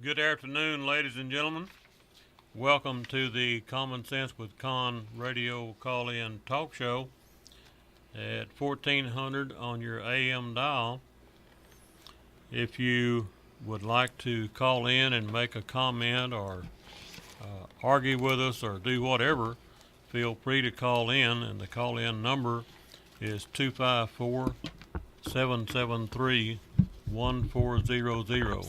Good afternoon, ladies and gentlemen. Welcome to the Common Sense with Conn radio call-in talk show at 1400 on your AM dial. If you would like to call in and make a comment or argue with us or do whatever, feel free to call in, and the call-in number is 254 773 1400.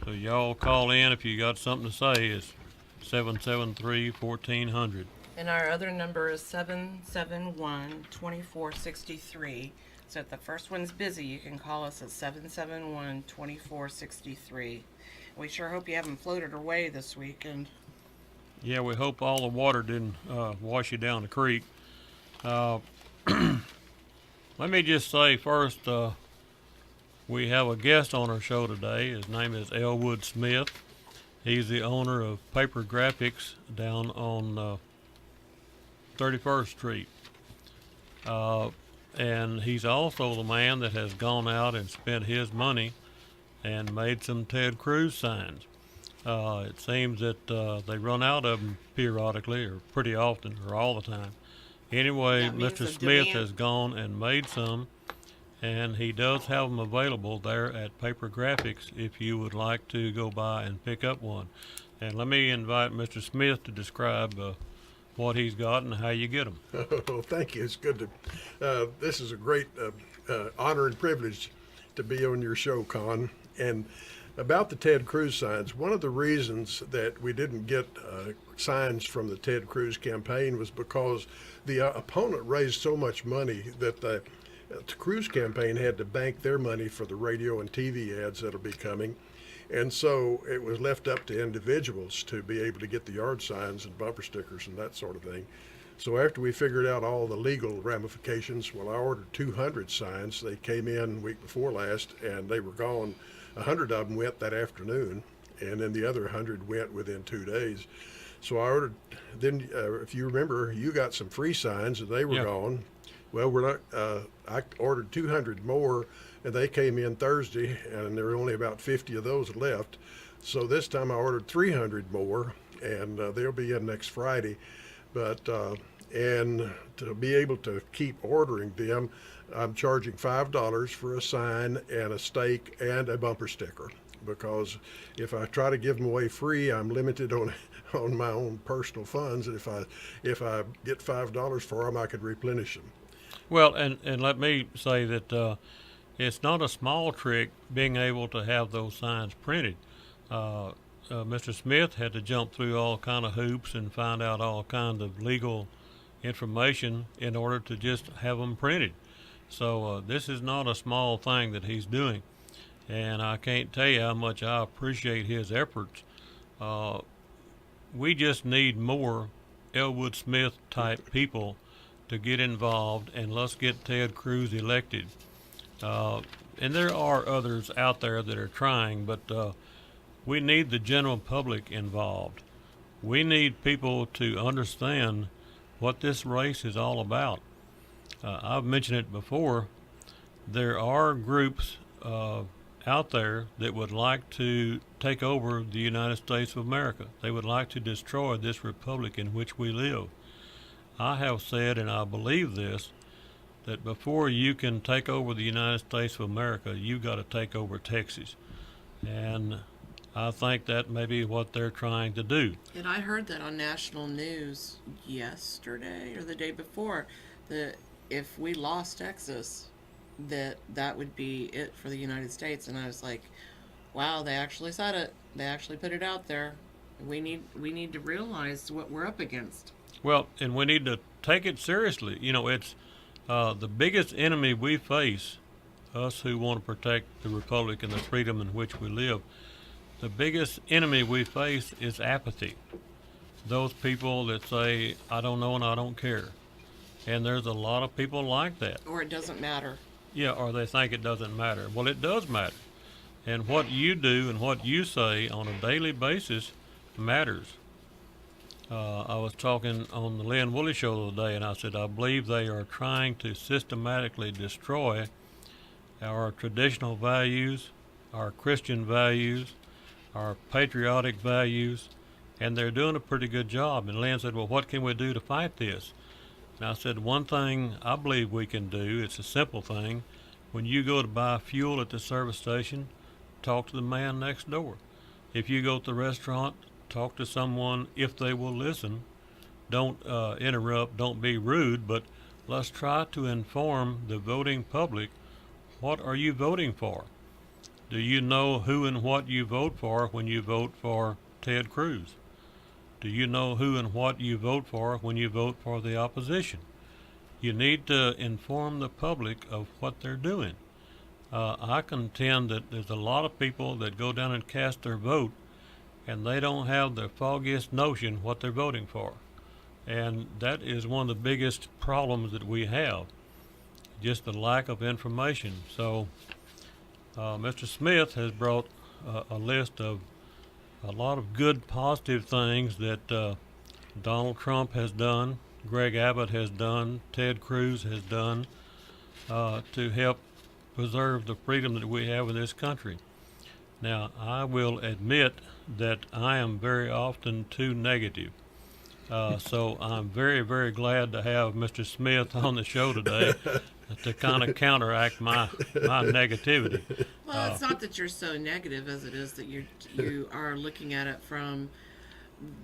So y'all call in if you got something to say. It's 773-1400. And our other number is 771-2463. So if the first one's busy, you can call us at 771-2463. We sure hope you haven't floated away this weekend. Yeah, we hope all the water didn't wash you down the creek. Let me just say first, we have a guest on our show today. His name is Elwood Smith. He's the owner of Paper Graphics down on 31st Street. And he's also the man that has gone out and spent his money and made some Ted Cruz signs. It seems that they run out of them periodically, or pretty often, or all the time. Anyway, Mr. Smith has gone and made some, and he does have them available there at Paper Graphics if you would like to go by and pick up one. And let me invite Mr. Smith to describe what he's got and how you get them. Oh, thank you. It's good to. This is a great honor and privilege to be on your show, Conn. And about the Ted Cruz signs, one of the reasons that we didn't get signs from the Ted Cruz campaign was because the opponent raised so much money that the Cruz campaign had to bank their money for the radio and TV ads that'll be coming. And so it was left up to individuals to be able to get the yard signs and bumper stickers and that sort of thing. So after we figured out all the legal ramifications, well, I ordered 200 signs. They came in week before last, and they were gone. 100 of them went that afternoon, and then the other 100 went within 2 days. So I ordered, then if you remember, you got some free signs, and they were gone. Well, we're not. I ordered 200 more, and they came in Thursday, and there were only about 50 of those left. So this time I ordered 300 more, and they'll be in next Friday. But and to be able to keep ordering them, I'm charging $5 for a sign and a stake and a bumper sticker, because if I try to give them away free, I'm limited on my own personal funds. And if I get $5 for them, I could replenish them. Well, and let me say that it's not a small trick being able to have those signs printed. Mr. Smith had to jump through all kind of hoops and find out all kinds of legal information in order to just have them printed. So this is not a small thing that he's doing, and I can't tell you how much I appreciate his efforts. We just need more Elwood Smith type people to get involved, and let's get Ted Cruz elected. And there are others out there that are trying, but we need the general public involved. We need people to understand what this race is all about. I've mentioned it before. There are groups out there that would like to take over the United States of America. They would like to destroy this republic in which we live. I have said, and I believe this, that before you can take over the United States of America, you've got to take over Texas. And I think that may be what they're trying to do. And I heard that on national news yesterday or the day before, that if we lost Texas, that would be it for the United States. And I was like, wow, they actually said it. They actually put it out there. We need to realize what we're up against. Well, and we need to take it seriously. You know, it's the biggest enemy we face, us who want to protect the republic and the freedom in which we live. The biggest enemy we face is apathy. Those people that say, I don't know and I don't care. And there's a lot of people like that. Or it doesn't matter. Yeah, or they think it doesn't matter. Well, it does matter. And what you do and what you say on a daily basis matters. I was talking on the Lynn Woolley show the other day, and I said, I believe they are trying to systematically destroy our traditional values, our Christian values, our patriotic values, and they're doing a pretty good job. And Lynn said, well, what can we do to fight this? And I said, one thing I believe we can do, it's a simple thing. When you go to buy fuel at the service station, talk to the man next door. If you go to the restaurant, talk to someone if they will listen. Don't interrupt, don't be rude, but let's try to inform the voting public, what are you voting for? Do you know who and what you vote for when you vote for Ted Cruz? Do you know who and what you vote for when you vote for the opposition? You need to inform the public of what they're doing. I contend that there's a lot of people that go down and cast their vote, and they don't have the foggiest notion what they're voting for. And that is one of the biggest problems that we have, just the lack of information. So Mr. Smith has brought a list of a lot of good positive things that Donald Trump has done, Greg Abbott has done, Ted Cruz has done to help preserve the freedom that we have in this country. Now, I will admit that I am very often too negative. So I'm very, very glad to have Mr. Smith on the show today to kind of counteract my negativity. Well, it's not that you're so negative as it is that you are looking at it from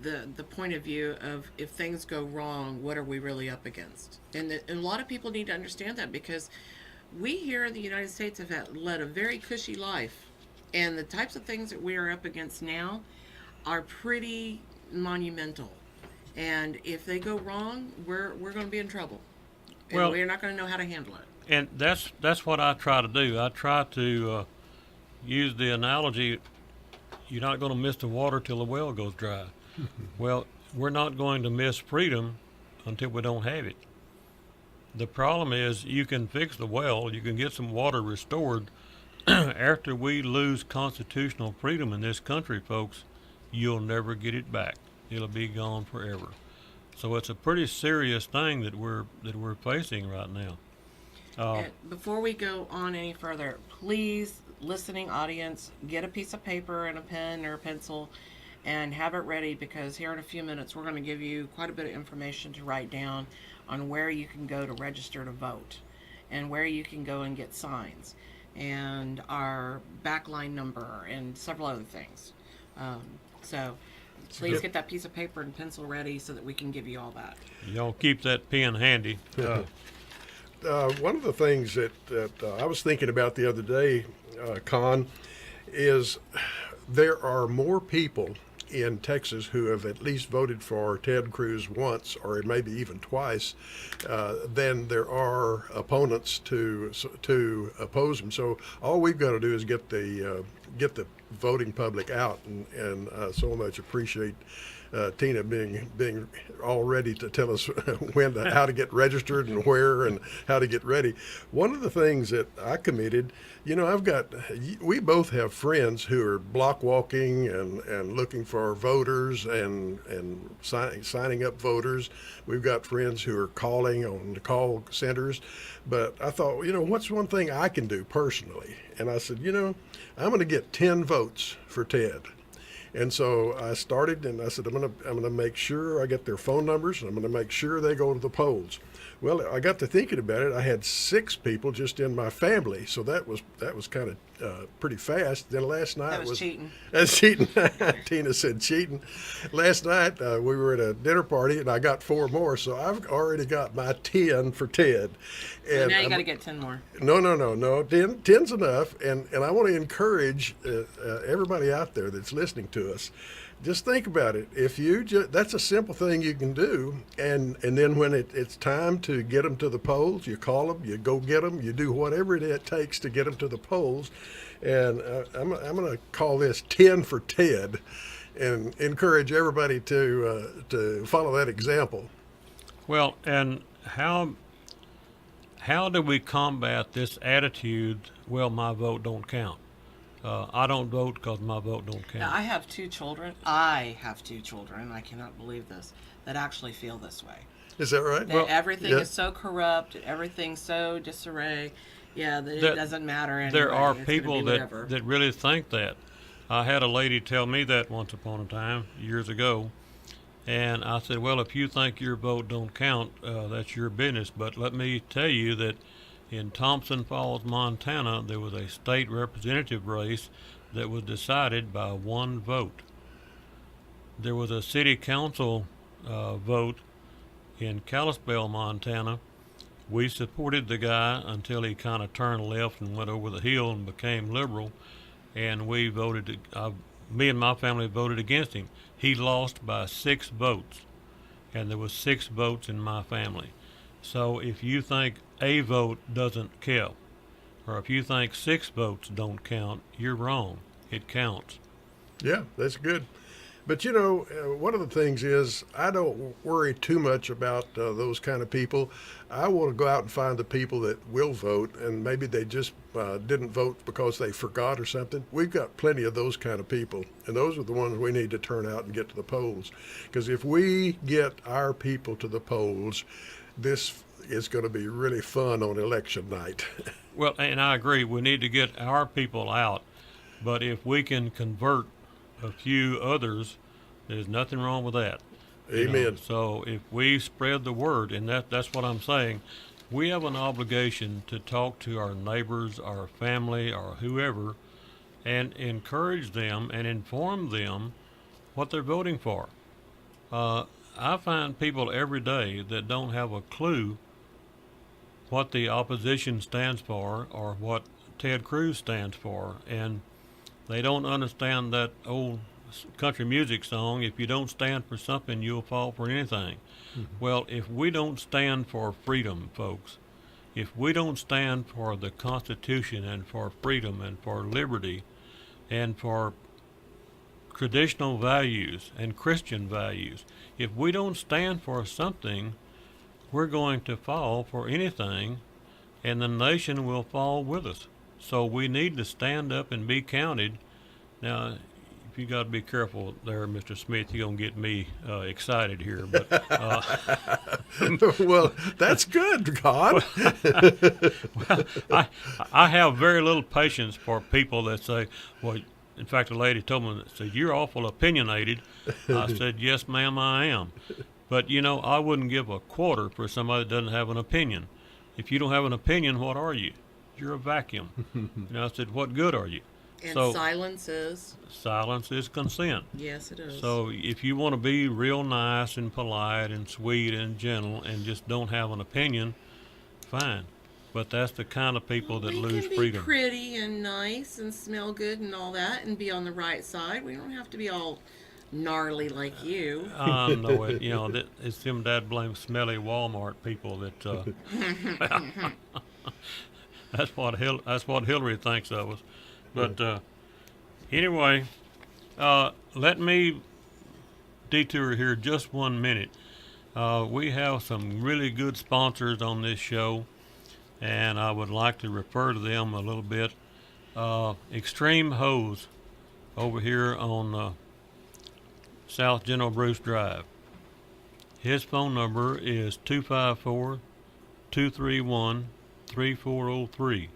the point of view of, if things go wrong, what are we really up against? And a lot of people need to understand that, because we here in the United States have led a very cushy life, and the types of things that we are up against now are pretty monumental. And if they go wrong, we're going to be in trouble, and Well, we're not going to know how to handle it. and that's what I try to do. I try to use the analogy, you're not going to miss the water till the well goes dry. Well, we're not going to miss freedom until we don't have it. The problem is, you can fix the well, you can get some water restored. After we lose constitutional freedom in this country, folks, you'll never get it back. It'll be gone forever. So it's a pretty serious thing that we're facing right now. And before we go on any further, please, listening audience, get a piece of paper and a pen or a pencil and have it ready, because here in a few minutes we're going to give you quite a bit of information to write down on where you can go to register to vote, and where you can go and get signs, and our backline number, and several other things. So please get that piece of paper and pencil ready so that we can give you all that. Y'all keep that pen handy. One of the things that I was thinking about the other day, Conn, is there are more people in Texas who have at least voted for Ted Cruz once, or maybe even twice, than there are opponents to oppose him. So all we've got to do is get the voting public out, and so much appreciate Tina being all ready to tell us how to get registered and where and how to get ready. One of the things that I committed, we both have friends who are block walking and looking for voters and signing up voters. We've got friends who are calling on the call centers. But I thought, what's one thing I can do personally? And I said, I'm going to get 10 votes for Ted. And so I started, and I said, I'm gonna make sure I get their phone numbers, and I'm gonna make sure they go to the polls. Well, I got to thinking about it. I had 6 people just in my family, so that was kind of pretty fast. Then last night That was cheating. That's cheating. Tina said cheating. Last night we were at a dinner party, and I got 4 more, so I've already got my 10 for Ted. So And now you got to get 10 more. No. 10's enough, and I want to encourage everybody out there that's listening to us. Just think about it. If that's a simple thing you can do, and then when it's time to get them to the polls, you call them, you go get them, you do whatever it takes to get them to the polls. And I'm going to call this 10 for Ted, and encourage everybody to follow that example. Well, and how do we combat this attitude, well, my vote don't count? I don't vote because my vote don't count. Now, I have 2 children. I cannot believe this, that actually feel this way. Is that right? That everything is so corrupt, everything's so disarray, Yeah, that it That doesn't matter anyway. there are It's gonna people be whatever. that really think that. I had a lady tell me that once upon a time, years ago, and I said, well, if you think your vote don't count, that's your business. But let me tell you that in Thompson Falls, Montana, there was a state representative race that was decided by one vote. There was a city council vote in Kalispell, Montana. We supported the guy until he kind of turned left and went over the hill and became liberal, and we voted. Me and my family voted against him. He lost by 6 votes, and there was 6 votes in my family. So if you think a vote doesn't count, or if you think 6 votes don't count, you're wrong. It counts. Yeah, that's good. But you know, one of the things is I don't worry too much about those kind of people. I want to go out and find the people that will vote, and maybe they just didn't vote because they forgot or something. We've got plenty of those kind of people, and those are the ones we need to turn out and get to the polls. Because if we get our people to the polls, this is going to be really fun on election night. Well, and I agree. We need to get our people out, but if we can convert a few others, there's nothing wrong with that. Amen. So if we spread the word, and that's what I'm saying, we have an obligation to talk to our neighbors, our family, or whoever, and encourage them and inform them what they're voting for. I find people every day that don't have a clue what the opposition stands for or what Ted Cruz stands for, and they don't understand that old country music song, if you don't stand for something, you'll fall for anything. Mm-hmm. Well, if we don't stand for freedom, folks, if we don't stand for the Constitution and for freedom and for liberty and for traditional values and Christian values, if we don't stand for something, we're going to fall for anything, and the nation will fall with us. So we need to stand up and be counted. Now, if you got to be careful there, Mr. Smith, you're going to get me excited here. But well, that's good, God. well, I have very little patience for people that say, well, in fact, a lady told me that said, you're awful opinionated. I said, yes, ma'am, I am. But, you know, I wouldn't give a quarter for somebody that doesn't have an opinion. If you don't have an opinion, what are you? You're a vacuum. And I said, what good are you? And so silence is? Silence is consent. Yes, it is. So if you want to be real nice and polite and sweet and gentle and just don't have an opinion, fine. But that's the kind of people that lose freedom. We can be pretty and nice and smell good and all that and be on the right side. We don't have to be all gnarly like you. I know it. You know, it's them dad blame smelly Walmart people that. That's what Hillary thinks of us. But anyway, let me detour here just 1 minute. We have some really good sponsors on this show, and I would like to refer to them a little bit. Extreme Hose over here on South General Bruce Drive. His phone number is 254-231-3403.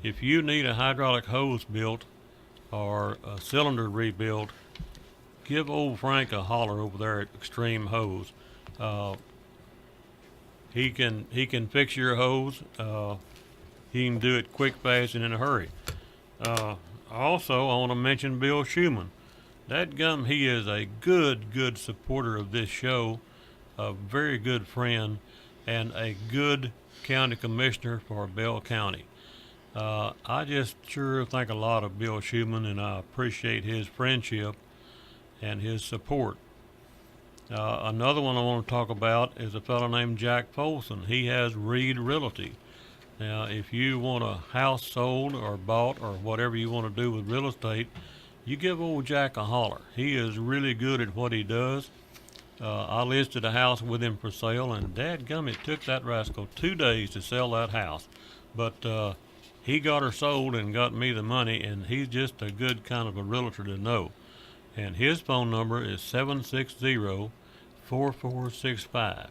If you need a hydraulic hose built or a cylinder rebuilt, give old Frank a holler over there at Extreme Hose. He can fix your hose. He can do it quick, fast, and in a hurry. Also, I want to mention Bill Schumann. Dadgum, he is a good supporter of this show, a very good friend, and a good county commissioner for Bell County. I just sure think a lot of Bill Schumann, and I appreciate his friendship and his support. Another one I want to talk about is a fellow named Jack Folsom. He has Reed Realty. Now, if you want a house sold or bought or whatever you want to do with real estate, you give old Jack a holler. He is really good at what he does. I listed a house with him for sale, and dadgum, it took that rascal 2 days to sell that house. But he got her sold and got me the money, and he's just a good kind of a realtor to know. And his phone number is 760-4465.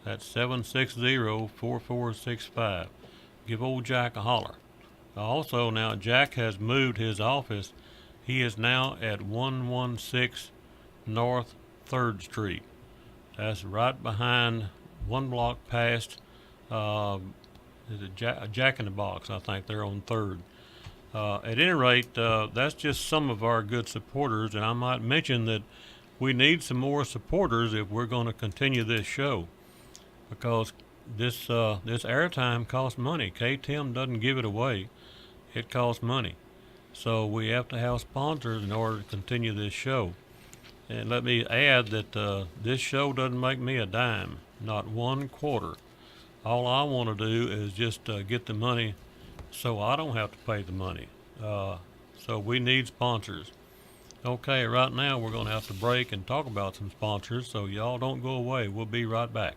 That's 760-4465. give old Jack a holler. Also, now Jack has moved his office. He is now at 116 North 3rd Street. That's right behind, one block past, uh, is it Jack in the Box? I think they're on 3rd. At any rate, that's just some of our good supporters, and I might mention that we need some more supporters if we're going to continue this show, because this airtime costs money. KTM doesn't give it away; it costs money. So we have to have sponsors in order to continue this show. And let me add that this show doesn't make me a dime, not one quarter. All I want to do is just get the money so I don't have to pay the money. So we need sponsors. Okay, right now we're going to have to break and talk about some sponsors, so y'all don't go away. We'll be right back.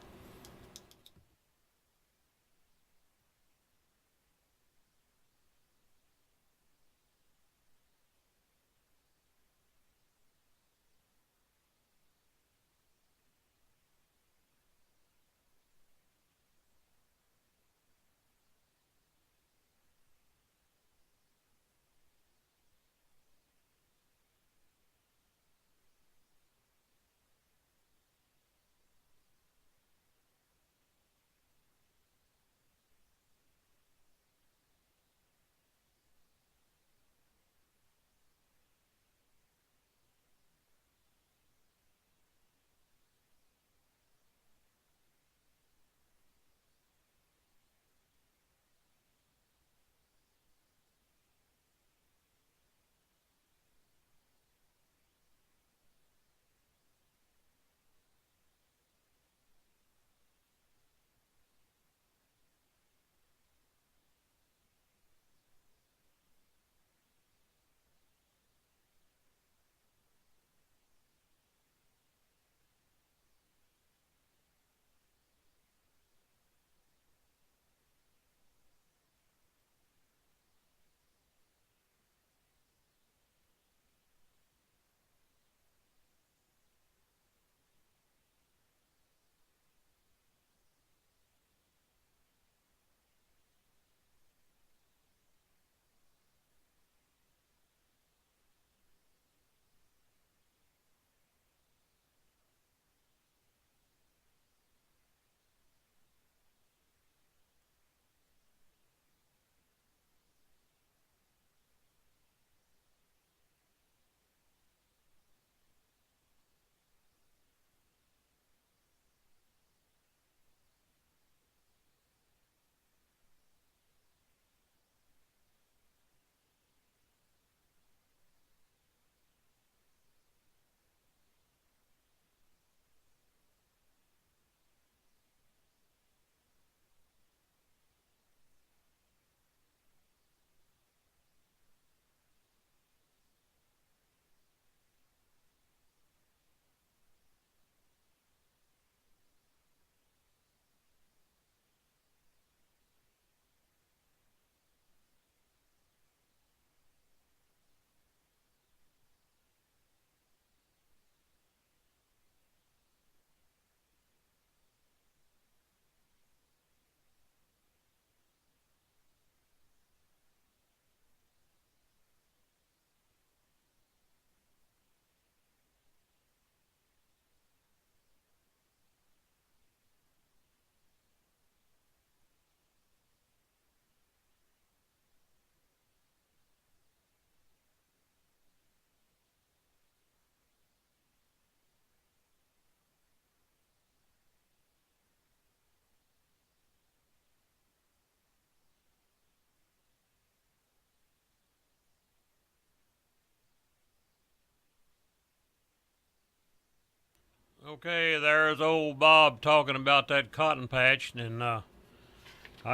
Okay, there's old Bob talking about that cotton patch, and I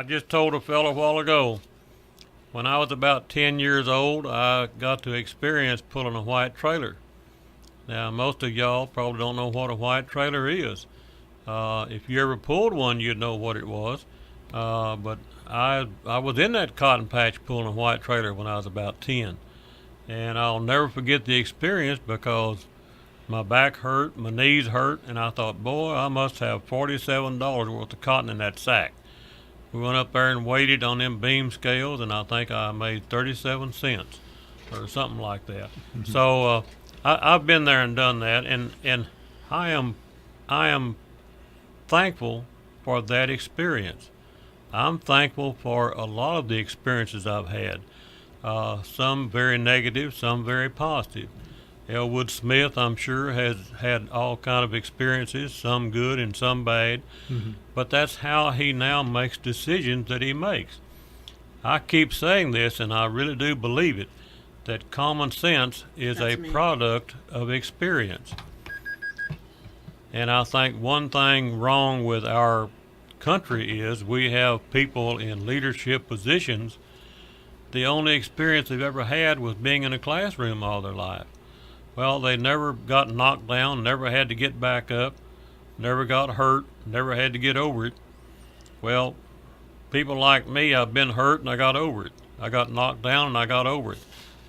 just told a fellow a while ago, when I was about 10 years old, I got to experience pulling a white trailer. Now, most of y'all probably don't know what a white trailer is. If you ever pulled one, you'd know what it was. But I was in that cotton patch pulling a white trailer when I was about 10. And I'll never forget the experience because my back hurt, my knees hurt, and I thought, boy, I must have $47 worth of cotton in that sack. We went up there and weighted on them beam scales, and I think I made 37 cents or something like that. So I've been there and done that, and I am thankful for that experience. I'm thankful for a lot of the experiences I've had. Some very negative, some very positive. Elwood Smith, I'm sure, has had all kind of experiences, some good and some bad. But that's how he now makes decisions that he makes. I keep saying this, and I really do believe it, that common sense is That's a me. product of experience. And I think one thing wrong with our country is we have people in leadership positions. The only experience they've ever had was being in a classroom all their life. Well, they never got knocked down, never had to get back up, never got hurt, never had to get over it. Well, people like me, I've been hurt and I got over it. I got knocked down and I got over it.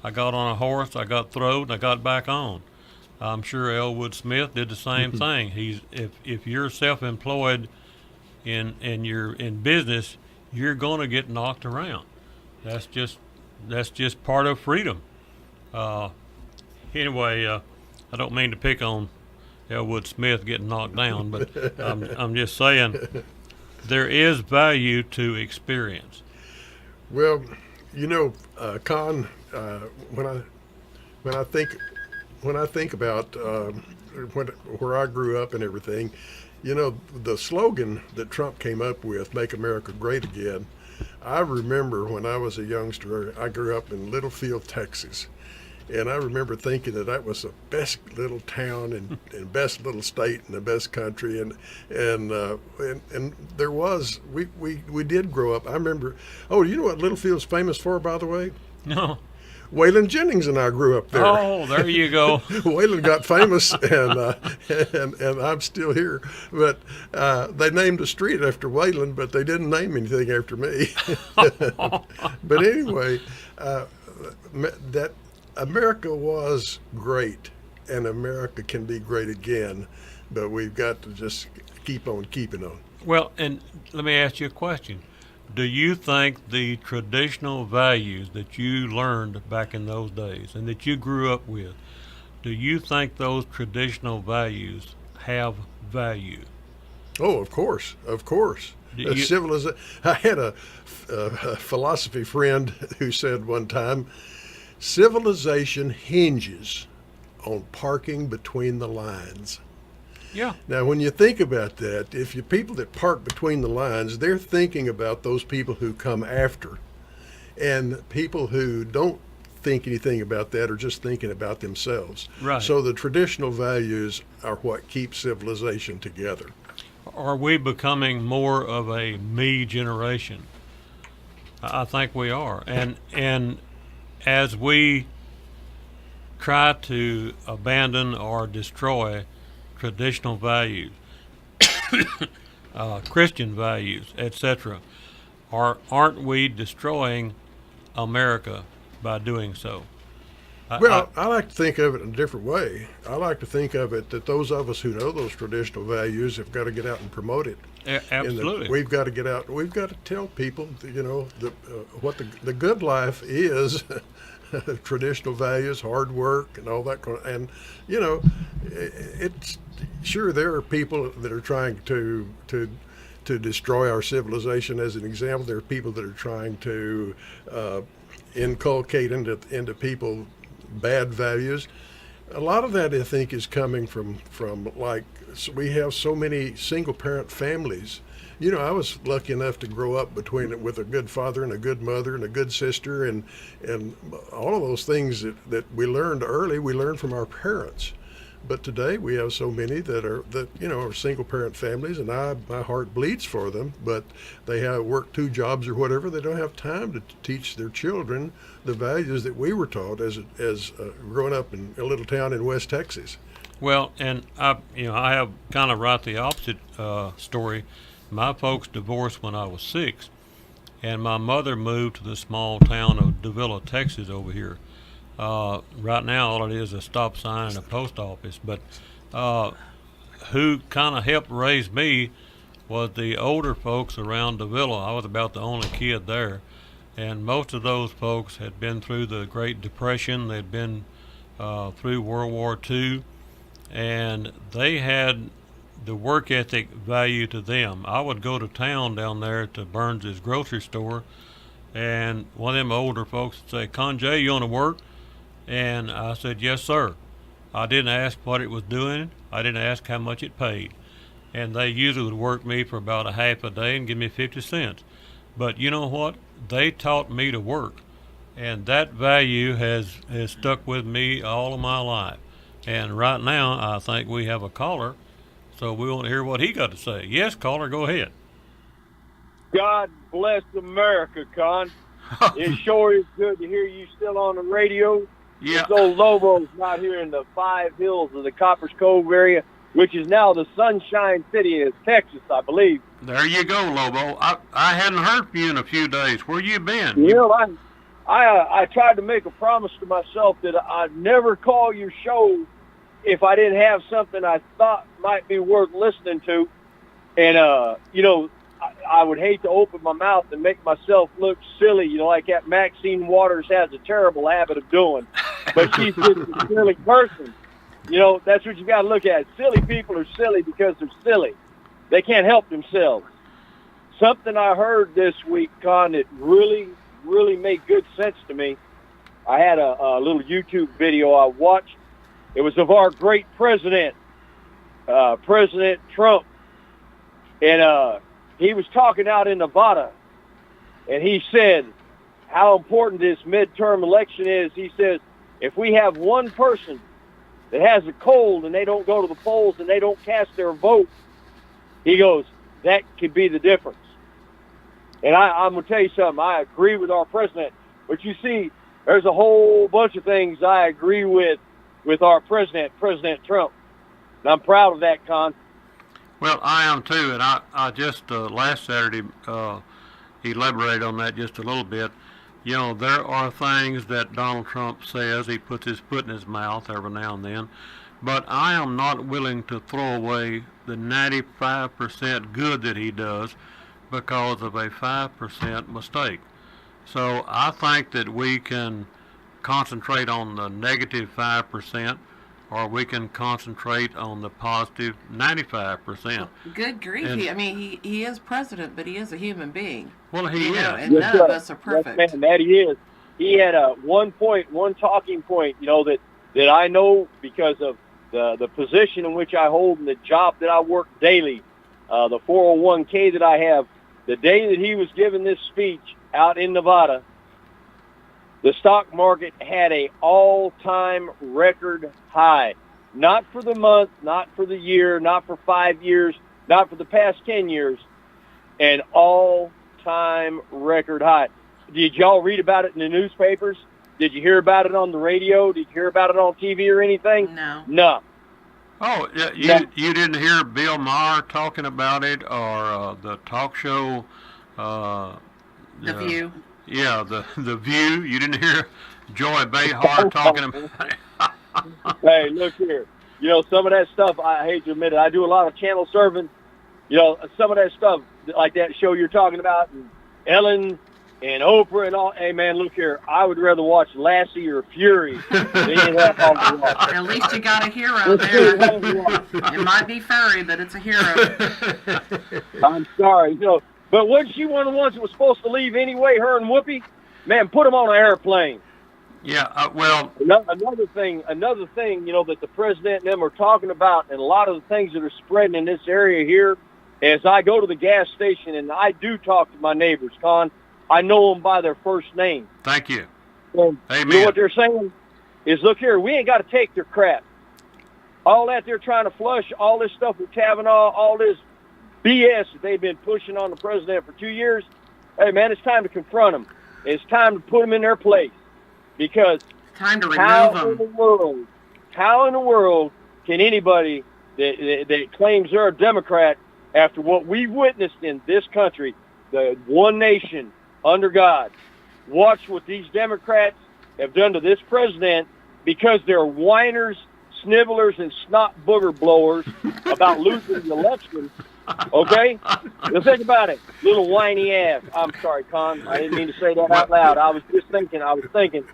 I got on a horse, I got throwed, and I got back on. I'm sure Elwood Smith did the same thing. If you're self-employed and you're in business, you're going to get knocked around. That's just part of freedom. Anyway, I don't mean to pick on Elwood Smith getting knocked down, but I'm just saying there is value to experience. Well, Con, when I think about where I grew up and everything, the slogan that Trump came up with, "Make America Great Again." I remember when I was a youngster, I grew up in Littlefield, Texas. And I remember thinking that was the best little town and best little state and the best country, and there was we did grow up. I remember. Oh, you know what Littlefield's famous for, by the way? No. Waylon Jennings and I grew up there. Oh, there you go. Waylon got famous, and I'm still here. But they named a street after Waylon, but they didn't name anything after me. But anyway, that. America was great, and America can be great again, but we've got to just keep on keeping on. Well, and let me ask you a question. Do you think the traditional values that you learned back in those days and that you grew up with, do you think those traditional values have value? Oh, of course, of course. I had a philosophy friend who said one time, civilization hinges on parking between the lines. Yeah. Now, when you think about that, if you people that park between the lines, they're thinking about those people who come after. And people who don't think anything about that are just thinking about themselves. Right. So the traditional values are what keep civilization together. Are we becoming more of a me generation? I think we are. And as we try to abandon or destroy traditional values, Christian values, etc., aren't we destroying America by doing so? I like to think of it in a different way. I like to think of it that those of us who know those traditional values have got to get out and promote it. Absolutely. We've got to get out. We've got to tell people, what the good life is. Traditional values, hard work, and all that kind of, and it's sure there are people that are trying to destroy our civilization. As an example, there are people that are trying to inculcate into people bad values. A lot of that, I think, is coming from we have so many single parent families. I was lucky enough to grow up with a good father and a good mother and a good sister, and all of those things that we learned early, we learned from our parents. But today we have so many that are single parent families, and my heart bleeds for them. But they have worked 2 jobs or whatever. They don't have time to teach their children the values that we were taught as growing up in a little town in West Texas. Well, and I have kind of right the opposite story. My folks divorced when I was 6, and my mother moved to the small town of Davila, Texas, over here. Right now, all it is a stop sign and a post office. But who kind of helped raise me was the older folks around the villa. I was about the only kid there, and most of those folks had been through the Great Depression. They'd been through World War II, and they had the work ethic value to them. I would go to town down there to Burns's grocery store, and one of them older folks would say, "Conn J, you want to work?" And I said, "Yes, sir." I didn't ask what it was doing. I didn't ask how much it paid. And they usually would work me for about a half a day and give me 50 cents. But you know what? They taught me to work. And that value has stuck with me all of my life. And right now, I think we have a caller, so we want to hear what he got to say. Yes, caller, go ahead. God bless America, Conn. It sure is good to hear you still on the radio. Yeah. This old Lobo's not here in the Five Hills of the Coppers Cove area, which is now the Sunshine City in Texas, I believe. There you go, Lobo. I hadn't heard from you in a few days. Where you been? You know, I tried to make a promise to myself that I'd never call your show if I didn't have something I thought might be worth listening to. And, you know, I would hate to open my mouth and make myself look silly, you know, like that Maxine Waters has a terrible habit of doing. But she's just a silly person. You know, that's what you got to look at. Silly people are silly because they're silly. They can't help themselves. Something I heard this week, Conn, that really made good sense to me. I had a little YouTube video I watched. It was of our great president, President Trump. And he was talking out in Nevada. And he said how important this midterm election is. He says, if we have one person that has a cold and they don't go to the polls and they don't cast their vote, he goes, that could be the difference. And I'm going to tell you something. I agree with our president. But you see, there's a whole bunch of things I agree with our president, President Trump. And I'm proud of that, Conn. Well, I am too. And I just last Saturday elaborated on that just a little bit. You know, there are things that Donald Trump says. He puts his foot in his mouth every now and then. But I am not willing to throw away the 95% good that he does because of a 5% mistake. So I think that we can concentrate on the negative 5%, or we can concentrate on the positive 95%. Good grief. And, He is president, but he is a human being. Well, he is. And none of us are perfect. Yes, man, that he is. He had one talking point, you know, that I know because of the position in which I hold and the job that I work daily, the 401k that I have. The day that he was giving this speech out in Nevada, the stock market had a all-time record high. Not for the month, not for the year, not for 5 years, not for the past 10 years, an all-time record high. Did y'all read about it in the newspapers? Did you hear about it on the radio? Did you hear about it on TV or anything? No. No. Oh, you didn't hear Bill Maher talking about it, or the talk show? The View. Yeah, the View. You didn't hear Joy Behar talking about it? Hey, look here. You know, some of that stuff, I hate to admit it, I do a lot of channel surfing. You know, some of that stuff, like that show you're talking about, and Ellen and Oprah and all. Hey, man, look here. I would rather watch Lassie or Fury than any of that on the watch. At least you got a hero there. It might be furry, but it's a hero. I'm sorry. You know, but wasn't she one of the ones that was supposed to leave anyway, her and Whoopi? Man, put them on an airplane. Yeah, well... Another thing, you know, that the president and them are talking about, and a lot of the things that are spreading in this area here, as I go to the gas station and I do talk to my neighbors, Conn, I know them by their first name. Thank you. And Amen. you know what they're saying? Is, look here, we ain't got to take their crap. All that they're trying to flush, all this stuff with Kavanaugh, all this BS that they've been pushing on the president for 2 years, hey, man, it's time to confront them. It's time to put them in their place. Because time to remove how in the world can anybody that claims they're a Democrat, after what we've witnessed in this country, the one nation under God, watch what these Democrats have done to this president because they're whiners, snivellers, and snot booger blowers about losing the election. Okay? Now think about it. Little whiny ass. I'm sorry, Con. I didn't mean to say that out loud. I was thinking.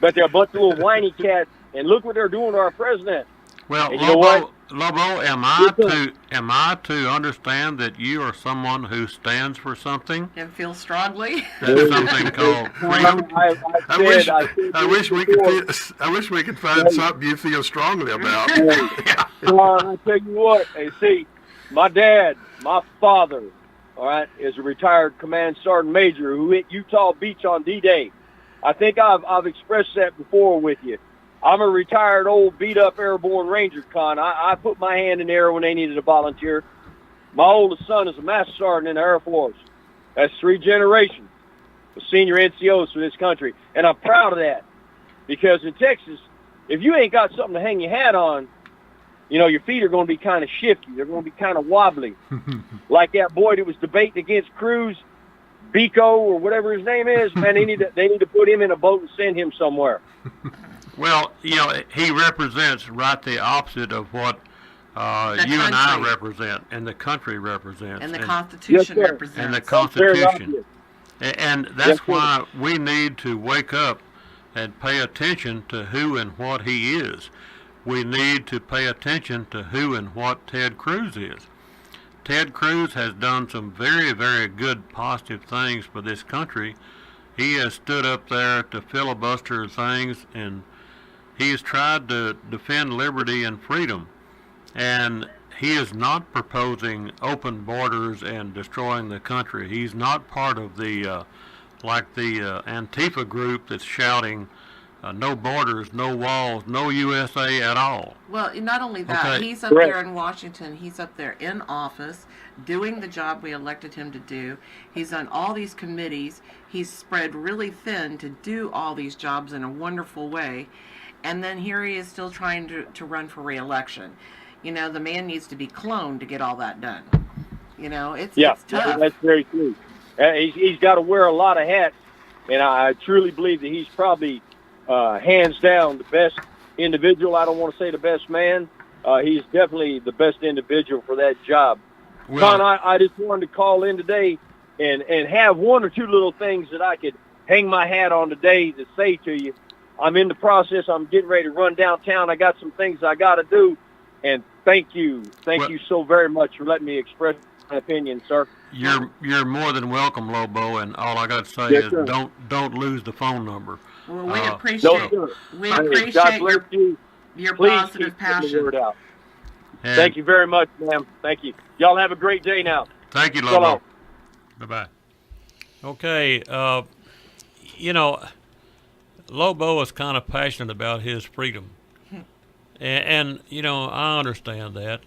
But they're a bunch of little whiny cats, and look what they're doing to our president. Well, And you know what? Lobo, am I to understand that you are someone who stands for something? And feel strongly. That's something called freedom. I wish we could find something you feel strongly about. I tell you what, hey, see, my dad, my father, all right, is a retired command sergeant major who hit Utah Beach on D-Day. I think I've expressed that before with you. I'm a retired old beat-up airborne ranger, Con. I put my hand in the air when they needed a volunteer. My oldest son is a master sergeant in the Air Force. That's 3 generations of senior NCOs for this country, and I'm proud of that. Because in Texas, if you ain't got something to hang your hat on, you know, your feet are going to be kind of shifty. They're going to be kind of wobbly. Like that boy that was debating against Cruz, Bico, or whatever his name is, man, they need to put him in a boat and send him somewhere. Well, you know, he represents right the opposite of what you and I represent, and the country represents, and the Constitution represents, and the Constitution, and that's why we need to wake up and pay attention to who and what he is. We need to pay attention to who and what Ted Cruz is. Ted Cruz has done some very, very good positive things for this country. He has stood up there to filibuster things, and he has tried to defend liberty and freedom. And he is not proposing open borders and destroying the country. He's not part of the, like the Antifa group that's shouting, no borders, no walls, no USA at all. Well, not only that, Okay. he's up there in Washington, he's up there in office, doing the job we elected him to do. He's on all these committees. He's spread really thin to do all these jobs in a wonderful way. And then here he is still trying to run for re-election. You know, the man needs to be cloned to get all that done. You know, it's tough. That's very true. He's got to wear a lot of hats, and I truly believe that he's probably hands down the best individual. I don't want to say the best man. He's definitely the best individual for that job. Well, Con, I just wanted to call in today and have one or two little things that I could hang my hat on today to say to you. I'm in the process. I'm getting ready to run downtown. I got some things I got to do. And thank you. Thank you so very much for letting me express my opinion, sir. You're more than welcome, Lobo, and all I got to say is don't lose the phone number. Well, we appreciate your positive passion. Word out. Thank you very much, ma'am. Thank you. Y'all have a great day now. Thank you, Lobo. Bye-bye. Okay, you know, Lobo is kind of passionate about his freedom. And you know, I understand that.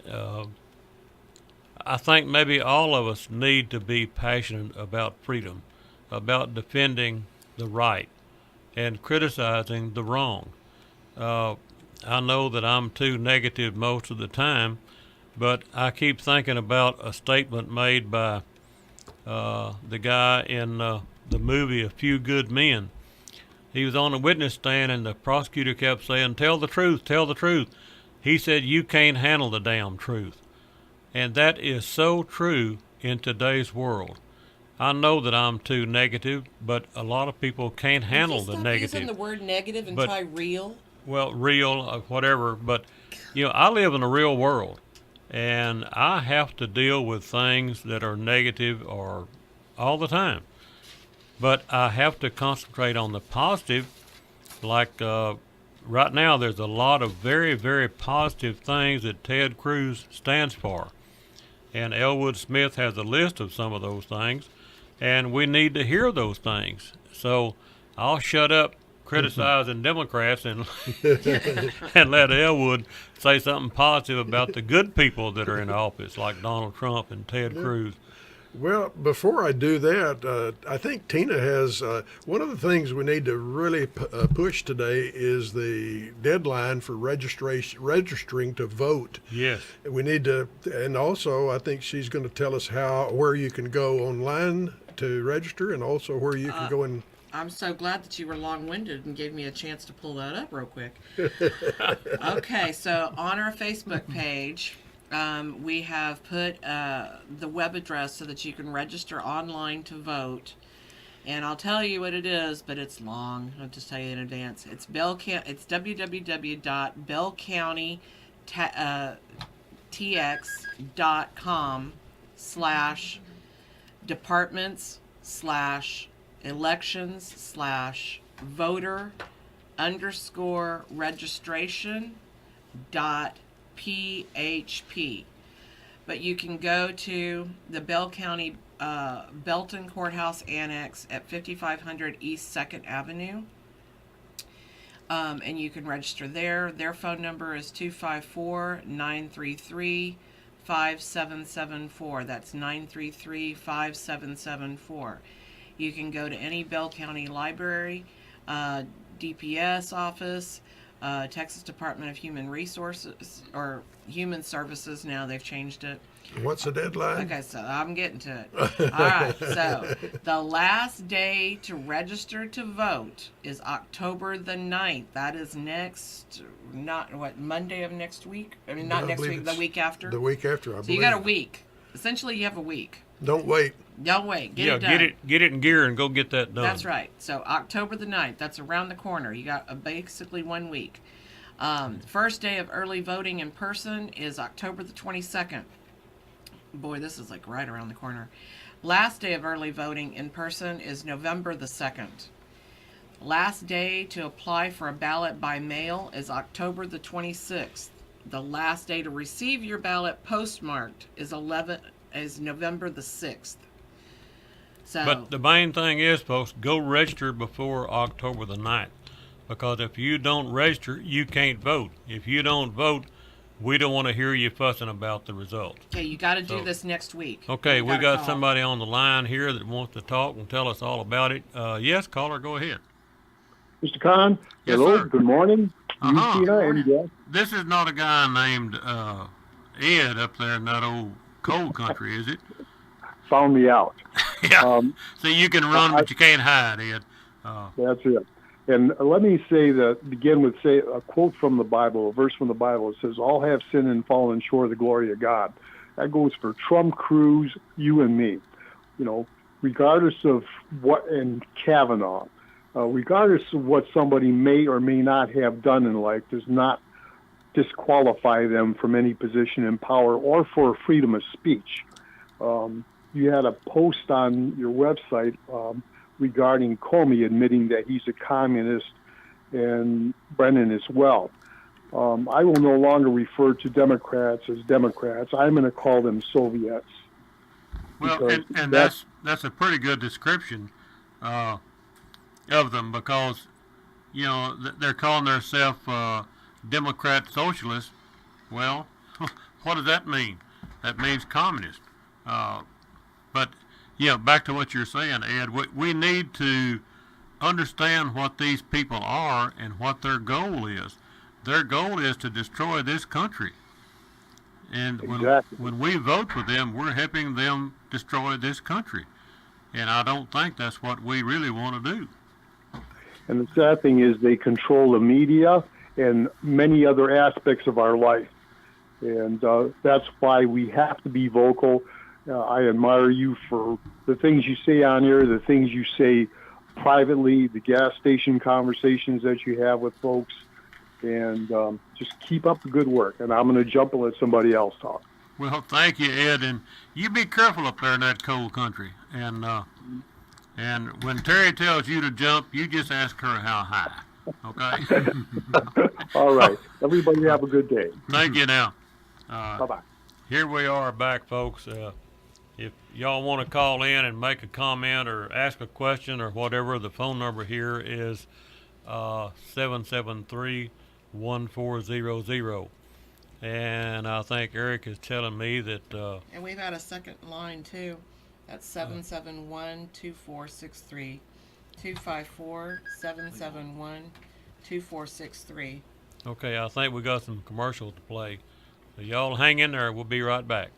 I think maybe all of us need to be passionate about freedom, about defending the right and criticizing the wrong. I know that I'm too negative most of the time, but I keep thinking about a statement made by the guy in the movie A Few Good Men. He was on a witness stand, and the prosecutor kept saying, tell the truth, tell the truth. He said, you can't handle the damn truth. And that is so true in today's world. I know that I'm too negative, but a lot of people can't handle the negative. Using the word negative and try real? Well, real, whatever. But, you know, I live in a real world, and I have to deal with things that are negative or all the time. But I have to concentrate on the positive. Like right now, there's a lot of very, very positive things that Ted Cruz stands for. And Elwood Smith has a list of some of those things. And we need to hear those things. So I'll shut up criticizing Democrats and and let Elwood say something positive about the good people that are in office, like Donald Trump and Ted Cruz. Well, before I do that, I think Tina has one of the things we need to really push today is the deadline for registering to vote. Yes. We need to, and also I think she's going to tell us where you can go online to register, and also where you can go and. I'm so glad that you were long-winded and gave me a chance to pull that up real quick. Okay, so on our Facebook page, We have put the web address so that you can register online to vote. And I'll tell you what it is, but it's long. I'll just tell you in advance. It's It's www.bellcounty.com/departments/voter_registration.php. But you can go to the Bell County Belton Courthouse Annex at 5500 East 2nd Avenue. And you can register there. Their phone number is 254-933-5774. That's 933-5774. You can go to any Bell County library, DPS office, Texas Department of Human Resources, or Human Services. Now they've changed it. What's the deadline? Okay, so I'm getting to it. All right, so the last day to register to vote is October the 9th. That is Monday of next week? I mean, not next week, the week after? The week after, I believe. So you got a week. Essentially, you have a week. Don't wait. Don't wait. Get it done. Get it in gear and go get that done. That's right. So October the 9th, that's around the corner. You got basically 1 week. First day of early voting in person is October the 22nd. Boy, this is like right around the corner. Last day of early voting in person is November the 2nd. Last day to apply for a ballot by mail is October the 26th. The last day to receive your ballot postmarked is November the 6th. So, but the main thing is, folks, go register before October the 9th. Because if you don't register, you can't vote. If you don't vote, we don't want to hear you fussing about the results. Okay, you got to do this next week. Okay, we got somebody on the line here that wants to talk and tell us all about it. Yes, caller, go ahead. Mr. Conn, Yes, hello, sir. Good morning. You, Tina, and Jeff. This is not a guy named Ed up there in that old coal country, is it? Found me out. Yeah. So you can run, but you can't hide, Ed. That's it. And let me begin with a quote from the Bible, a verse from the Bible. It says, "All have sinned and fallen short of the glory of God." That goes for Trump, Cruz, you and me. You know, regardless of and Kavanaugh, regardless of what somebody may or may not have done in life, does not disqualify them from any position in power or for freedom of speech. You had a post on your website regarding Comey admitting that he's a communist, and Brennan as well. I will no longer refer to Democrats as Democrats. I'm going to call them Soviets. Well, and that's a pretty good description of them, because they're calling themselves Democrat Socialists. Well, what does that mean? That means communist. But yeah, back to what you're saying, Ed. We need to understand what these people are and what their goal is. Their goal is to destroy this country. And when we vote for them, we're helping them destroy this country. And I don't think that's what we really want to do. And the sad thing is they control the media and many other aspects of our life. And that's why we have to be vocal. I admire you for the things you say on here, the things you say privately, the gas station conversations that you have with folks, and just keep up the good work. And I'm going to jump and let somebody else talk. Well, thank you, Ed, and you be careful up there in that cold country. And when Terry tells you to jump, you just ask her how high. Okay. All right. Everybody have a good day. Thank you. Now. Bye-bye. Here we are back, folks. If y'all want to call in and make a comment or ask a question or whatever, the phone number here is 773-1400. And I think Eric is telling me that... and we've got a second line, too. That's 771-2463. 254-771-2463. Okay, I think we got some commercials to play. So y'all hang in there. We'll be right back.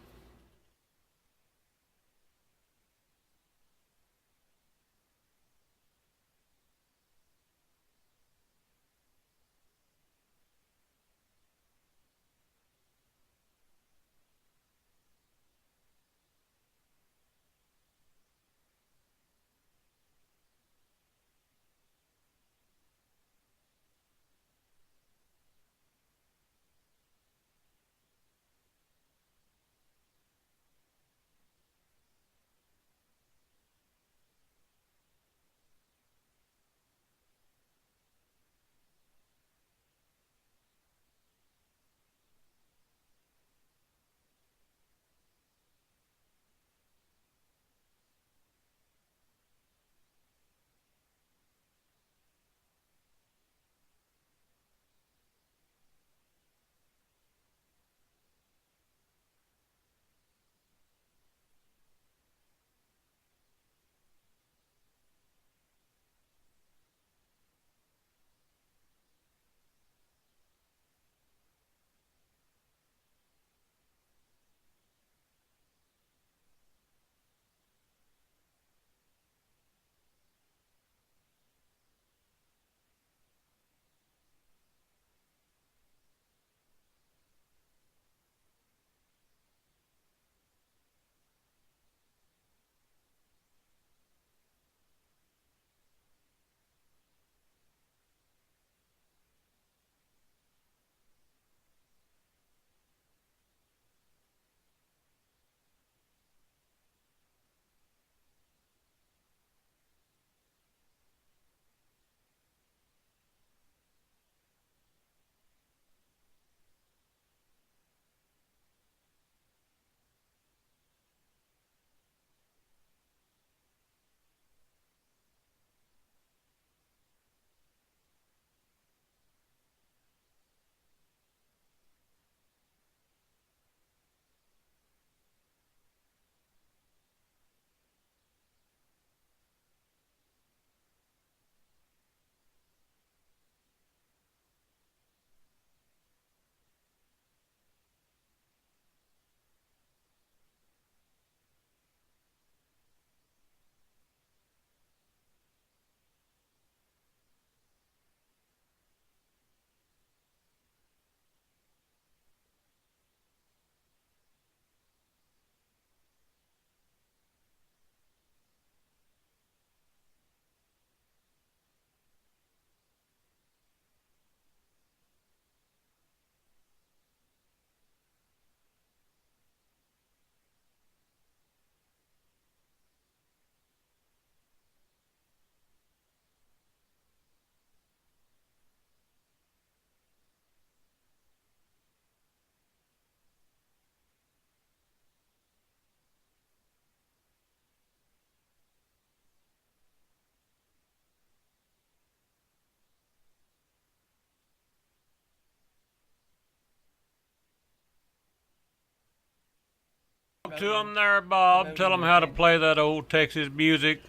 Talk to them there, Bob. Tell them how to play that old Texas music.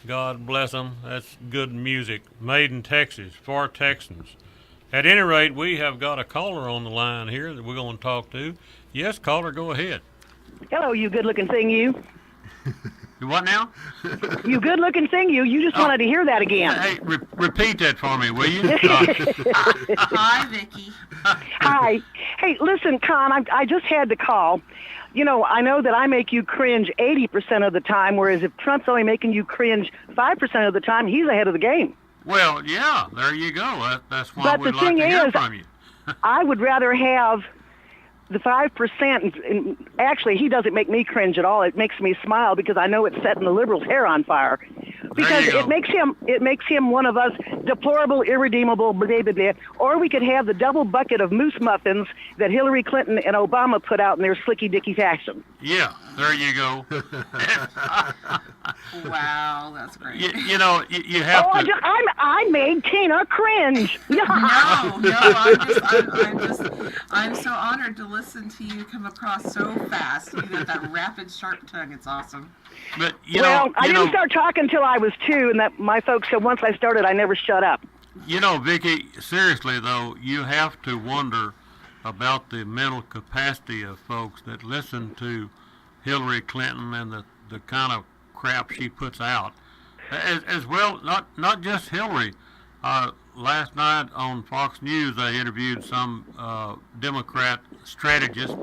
God bless them. That's good music, made in Texas for Texans. At any rate, we have got a caller on the line here that we're going to talk to. Yes, caller, go ahead. Hello, you good-looking thing, you. You what now? You good-looking thing, you. You just wanted to hear that again. Hey, repeat that for me, will you? Hi, Vicky. Hi. Hey, listen, Con, I just had to call. You know, I know that I make you cringe 80% of the time, whereas if Trump's only making you cringe 5% of the time, he's ahead of the game. Well, yeah, there you go. That's why But we'd the like thing to hear is, from you. I would rather have the 5%, and actually, he doesn't make me cringe at all. It makes me smile because I know it's setting the liberals' hair on fire. Because it makes him one of us, deplorable, irredeemable, blah, blah, blah. Or we could have the double bucket of moose muffins that Hillary Clinton and Obama put out in their slicky dicky fashion. Yeah, there you go. Wow, that's great. You know, you have Oh, to. I made Tina cringe. I'm so honored to listen to you come across so fast. You got that rapid, sharp tongue. It's awesome. But I didn't start talking until I was 2, and that my folks said once I started, I never shut up. You know, Vicky, seriously though, you have to wonder about the mental capacity of folks that listen to Hillary Clinton and the kind of crap she puts out, as well. Not just Hillary. Last night on Fox News, they interviewed some Democrat strategist,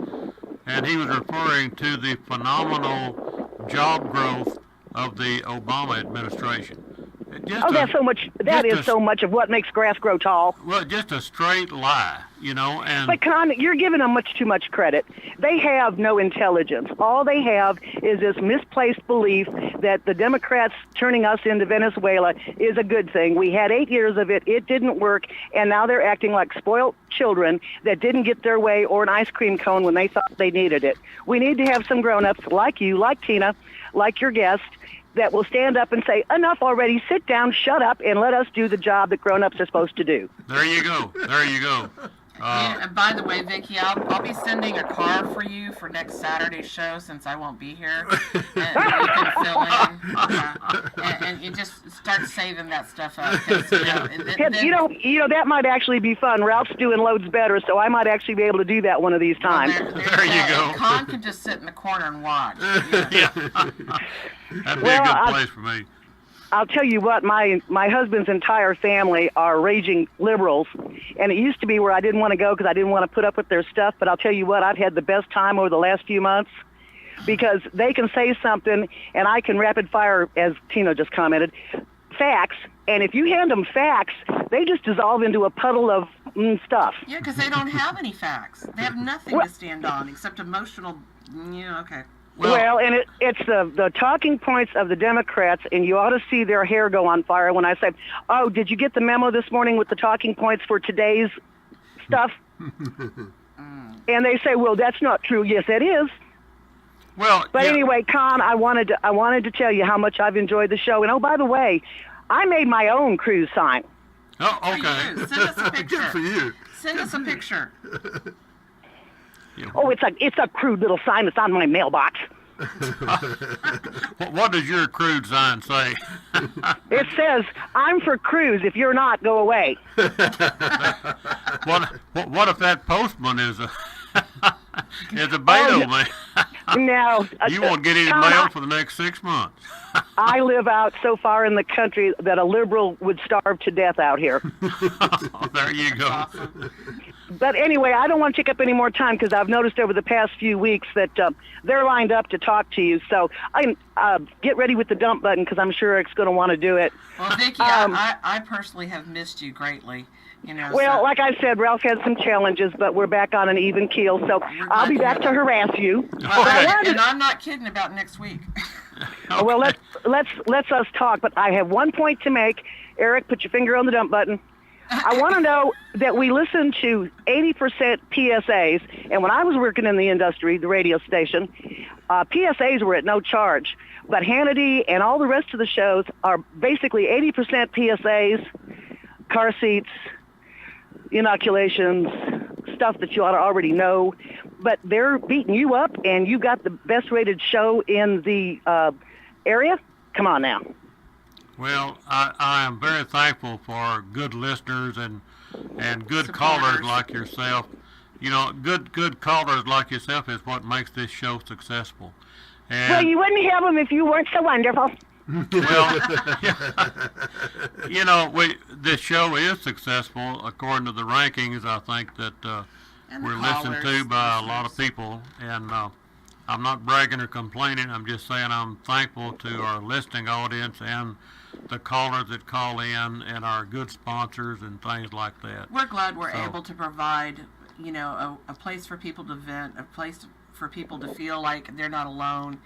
and he was referring to the phenomenal job growth of the Obama administration. That is so much of what makes grass grow tall. Well, just a straight lie, you know. And but Con, you're giving them much too much credit. They have no intelligence. All they have is this misplaced belief that the Democrats turning us into Venezuela is a good thing. We had 8 years of it. It didn't work. And now they're acting like spoiled children that didn't get their way or an ice cream cone when they thought they needed it. We need to have some grown-ups like you, like Tina, like your guest, that will stand up and say, enough already, sit down, shut up, and let us do the job that grown-ups are supposed to do. There you go. There you go. And by the way, Vicky, I'll be sending a car for you for next Saturday's show since I won't be here. And you can fill in. And you just start saving that stuff up. That might actually be fun. Ralph's doing loads better, so I might actually be able to do that one of these times. There you go. Con can just sit in the corner and watch. Yeah. That'd be a good place for me. I'll tell you what, my husband's entire family are raging liberals, and it used to be where I didn't want to go because I didn't want to put up with their stuff, but I'll tell you what, I've had the best time over the last few months because they can say something, and I can rapid fire, as Tina just commented, facts, and if you hand them facts, they just dissolve into a puddle of stuff. Yeah, because they don't have any facts. They have nothing to stand on except emotional, okay. Well, and it's the talking points of the Democrats, and you ought to see their hair go on fire when I say, oh, did you get the memo this morning with the talking points for today's stuff? And they say, well, that's not true. Yes, it is. Well, but anyway, Con, I wanted to tell you how much I've enjoyed the show. And, oh, by the way, I made my own cruise sign. Oh, okay. Send us a picture. Good for you. Send us a picture. Oh, it's a crude little sign that's on my mailbox. What does your crude sign say? It says, I'm for cruise. If you're not, go away. What if that postman is a Beto man? Now, you won't get any mail for the next 6 months. I live out so far in the country that a liberal would starve to death out here. There you go. Awesome. But anyway, I don't want to take up any more time because I've noticed over the past few weeks that they're lined up to talk to you. So get ready with the dump button because I'm sure Eric's going to want to do it. Well, Vicki, I personally have missed you greatly. Well, like I said, Ralph had some challenges, but we're back on an even keel. So I'll be back to harass you. And I'm not kidding about next week. Okay. Well, let's us talk. But I have one point to make. Eric, put your finger on the dump button. I want to know that we listen to 80% PSAs, and when I was working in the industry, the radio station, PSAs were at no charge. But Hannity and all the rest of the shows are basically 80% PSAs, car seats, inoculations, stuff that you ought to already know, but they're beating you up, and you got the best rated show in the area. Come on now. Well, I am very thankful for good listeners and good Supporters. callers like yourself. You know, good callers like yourself is what makes this show successful. And Well, you wouldn't have them if you weren't so wonderful. well, you know, this show is successful according to the rankings. I think that And the we're listened to callers, by a lot of listeners. people, and I'm not bragging or complaining. I'm just saying I'm thankful to our listening audience and the callers that call in and our good sponsors and things like that. We're glad we're So- able to provide, you know, a place for people to vent, a place for people to feel like they're not alone,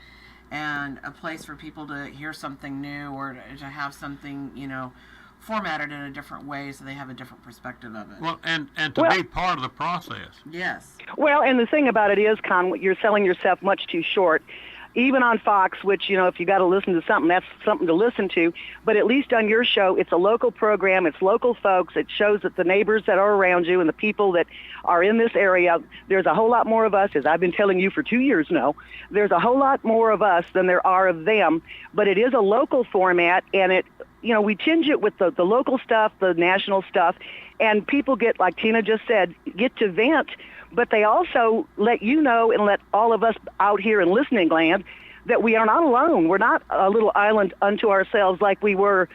and a place for people to hear something new or to have something, you know, formatted in a different way so they have a different perspective of it. Well, and to Well- be part of the process. Yes. Well, and the thing about it is, Con, you're selling yourself much too short. Even on Fox, which, you know, if you got to listen to something, that's something to listen to. But at least on your show, it's a local program. It's local folks. It shows that the neighbors that are around you and the people that are in this area, there's a whole lot more of us, as I've been telling you for 2 years now. There's a whole lot more of us than there are of them. But it is a local format, and it, you know, we tinge it with the local stuff, the national stuff, and people get, like Tina just said, get to vent. But they also let you know and let all of us out here in listening land that we are not alone. We're not a little island unto ourselves like we were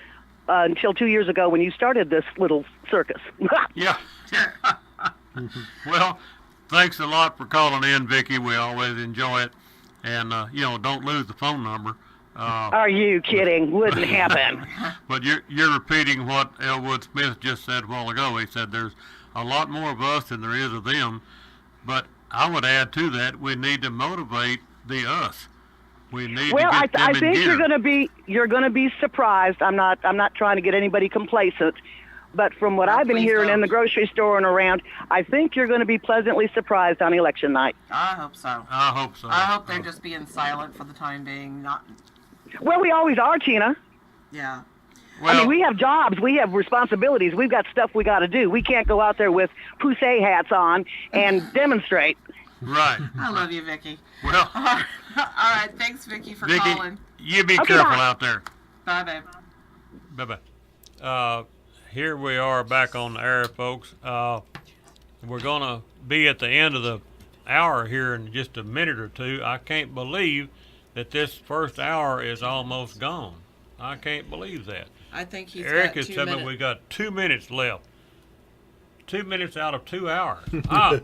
until 2 years ago when you started this little circus. Yeah. Well, thanks a lot for calling in, Vicki. We always enjoy it. And, you know, don't lose the phone number. Are you kidding? Wouldn't happen. But you're repeating what Elwood Smith just said a while ago. He said there's a lot more of us than there is of them. But I would add to that, we need to motivate the us. We need Well, to get them I in think gear. you're gonna be surprised. I'm not trying to get anybody complacent, but from what I've been Please hearing in don't. the grocery store and around, I think you're going to be pleasantly surprised on election night. I hope so. I hope so. I hope they're just being silent for the time being. Not, Well, we always are, Tina. yeah. Well, I mean, we have jobs, we have responsibilities, we've got stuff we got to do. We can't go out there with poussé hats on and demonstrate. right. I love you, Vicki. Well, All right. Thanks, Vicki, for Vicki, calling. you be Okay, careful bye. out there. Bye, babe. Bye-bye. Here we are back on the air, folks. We're going to be at the end of the hour here in just a minute or two. I can't believe that this first hour is almost gone. I can't believe that. I think he's Eric got is 2 telling me minutes. we got 2 minutes left. 2 minutes out of 2 hours. Ah,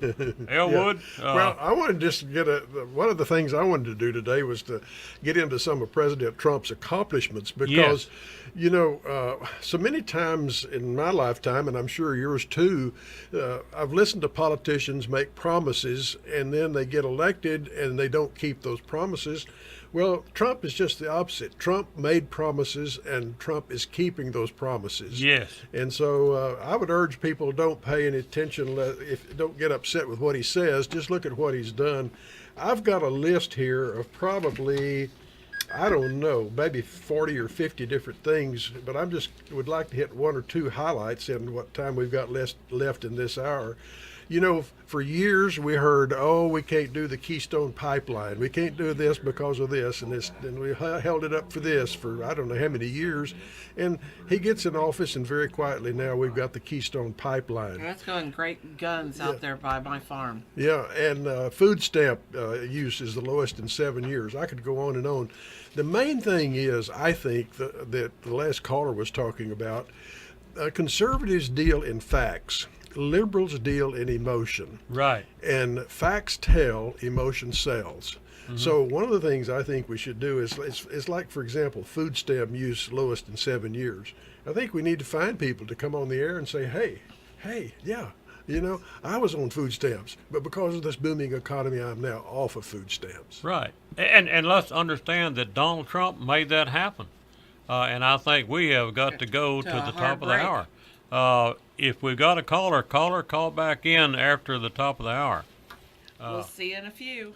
Elwood. Well, I wanted just to get one of the things I wanted to do today was to get into some of President Trump's accomplishments because, you know, so many times in my lifetime, and I'm sure yours too, I've listened to politicians make promises and then they get elected and they don't keep those promises. Well, Trump is just the opposite. Trump made promises, and Trump is keeping those promises. Yes. And so I would urge people don't pay any attention, don't get upset with what he says. Just look at what he's done. I've got a list here of probably, I don't know, maybe 40 or 50 different things, but I just would like to hit one or two highlights in what time we've got left in this hour. You know, for years we heard, oh, we can't do the Keystone Pipeline. We can't do this because of this. And we held it up for this for I don't know how many years. And he gets in office, and very quietly now we've got the Keystone Pipeline. That's going great guns out there by my farm. Yeah, and food stamp use is the lowest in 7 years. I could go on and on. The main thing is, I think, that the last caller was talking about, conservatives deal in facts. Liberals deal in emotion. Right. And facts tell, emotion sells. Mm-hmm. So one of the things I think we should do is like, for example, food stamp use lowest in 7 years. I think we need to find people to come on the air and say, hey, yeah, you know, I was on food stamps, but because of this booming economy, I'm now off of food stamps. Right. And let's understand that Donald Trump made that happen. And I think we have got to go to a the hard top of the break. hour. If we've got a caller, call back in after the top of the hour. We'll see you in a few.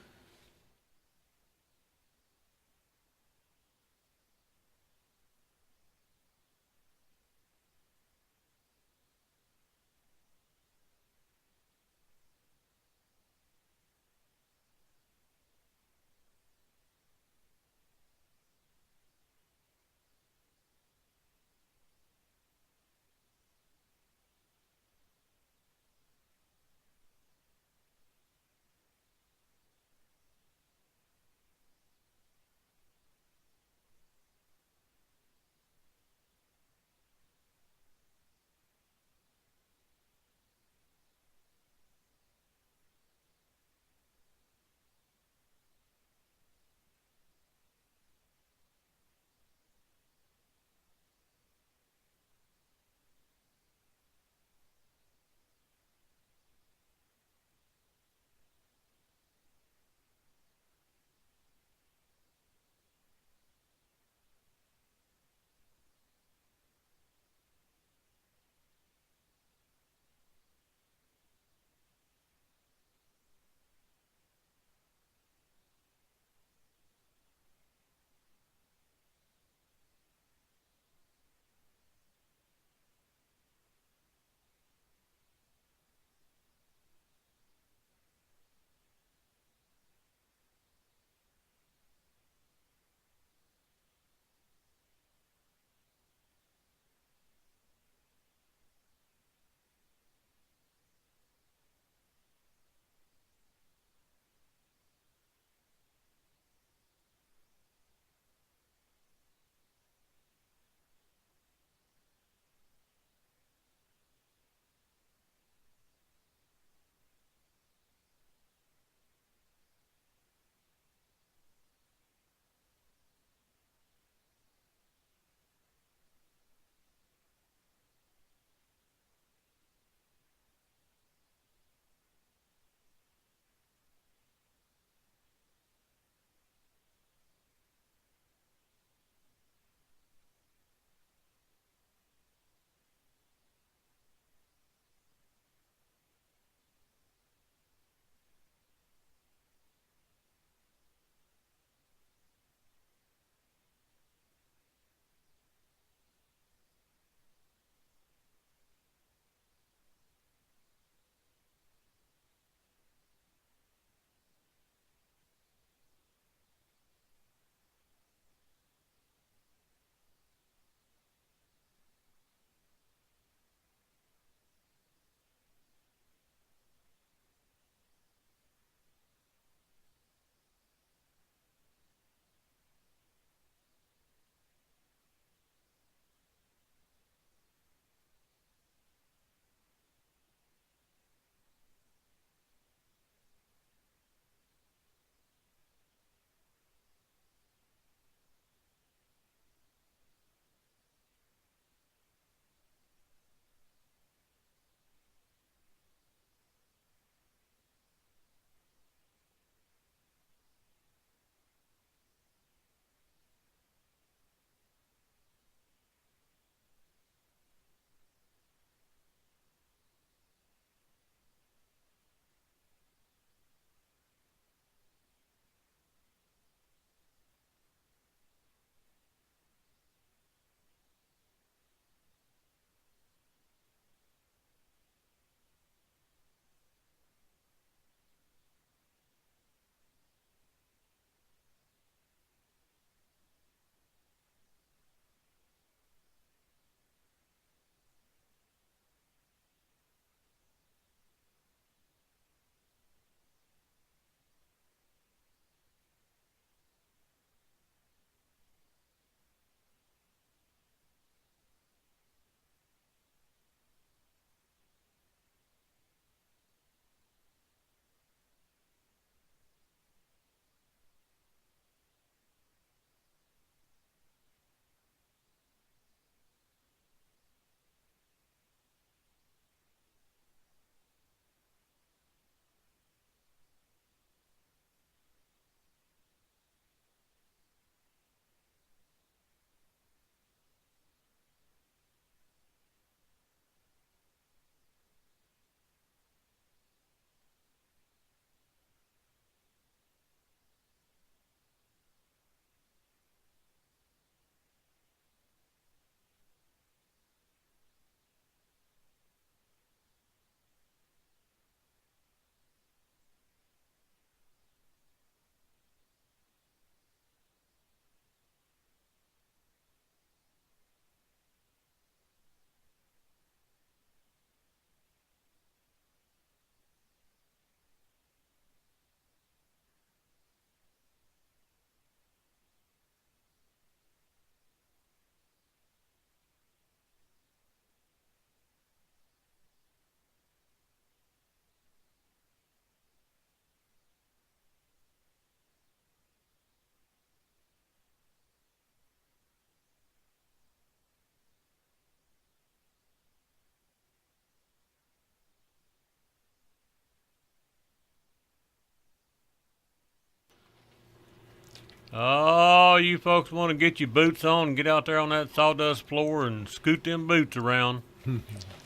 Oh, you folks want to get your boots on and get out there on that sawdust floor and scoot them boots around.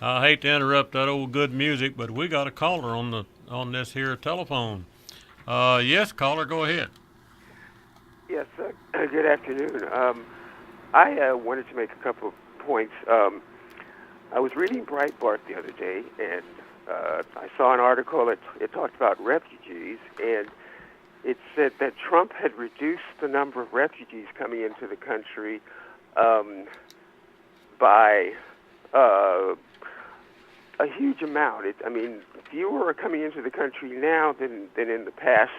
I hate to interrupt that old good music, but we got a caller on this here telephone. Yes, caller, go ahead. Yes, good afternoon. I wanted to make a couple of points. I was reading Breitbart the other day, and I saw an article that it talked about refugees, and it said that Trump had reduced the number of refugees coming into the country by a huge amount. Fewer are coming into the country now than in the past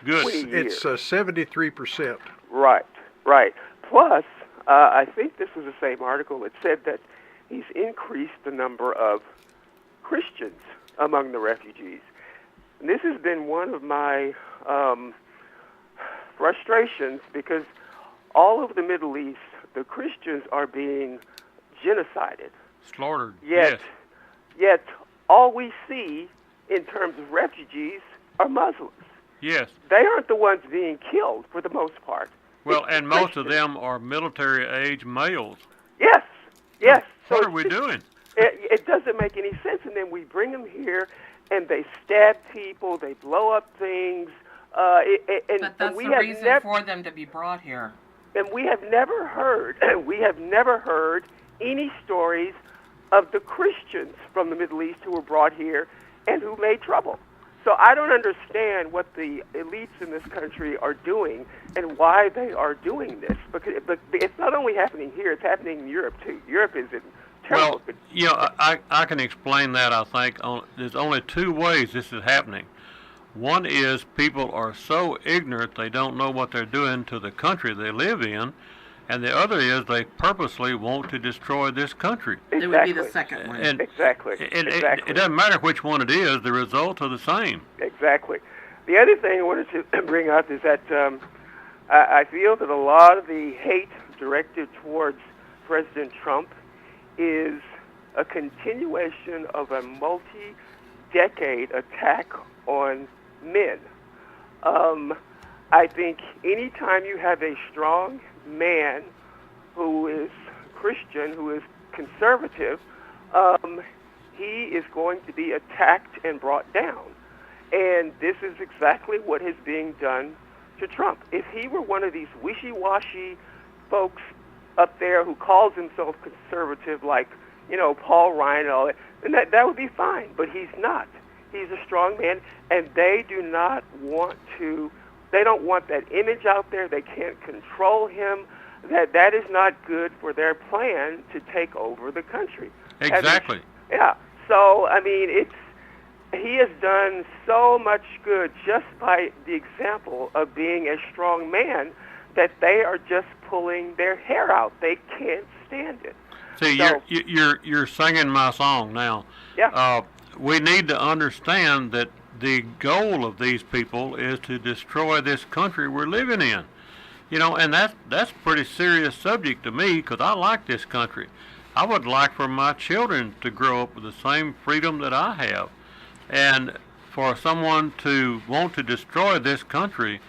Good. 20 years. It's 73%. Right, right. Plus, I think this was the same article. It said that he's increased the number of Christians among the refugees. And this has been one of my frustrations because all over the Middle East, the Christians are being genocided. Slaughtered. Yet all we see in terms of refugees are Muslims. Yes. They aren't the ones being killed for the most part. Well, It's and most of Christians. them are military-age males. Yes. What So are we doing? It doesn't make any sense. And then we bring them here, and they stab people, they blow up things. But that's we the have reason for them to be brought here. And we have never heard, any stories of the Christians from the Middle East who were brought here and who made trouble. So I don't understand what the elites in this country are doing and why they are doing this. But it's not only happening here; it's happening in Europe too. Europe is in terrible. Well, I can explain that, I think. There's only two ways this is happening. One is people are so ignorant they don't know what they're doing to the country they live in, and the other is they purposely want to destroy this country. It would be the second one. And Exactly. It doesn't matter which one it is, the results are the same. Exactly. The other thing I wanted to bring up is that I feel that a lot of the hate directed towards President Trump is a continuation of a multi-decade attack on men. I think anytime you have a strong man who is Christian, who is conservative, he is going to be attacked and brought down. And this is exactly what is being done to Trump. If he were one of these wishy-washy folks up there who calls himself conservative, like, Paul Ryan and all that, then that would be fine. But he's not. He's a strong man, and they don't want that image out there. They can't control him. That is not good for their plan to take over the country. Exactly. Yeah. So, he has done so much good just by the example of being a strong man that they are just pulling their hair out. They can't stand it. See, So- you're singing my song now. Yeah. We need to understand that the goal of these people is to destroy this country we're living in. And that's a pretty serious subject to me because I like this country. I would like for my children to grow up with the same freedom that I have. And for someone to want to destroy this country,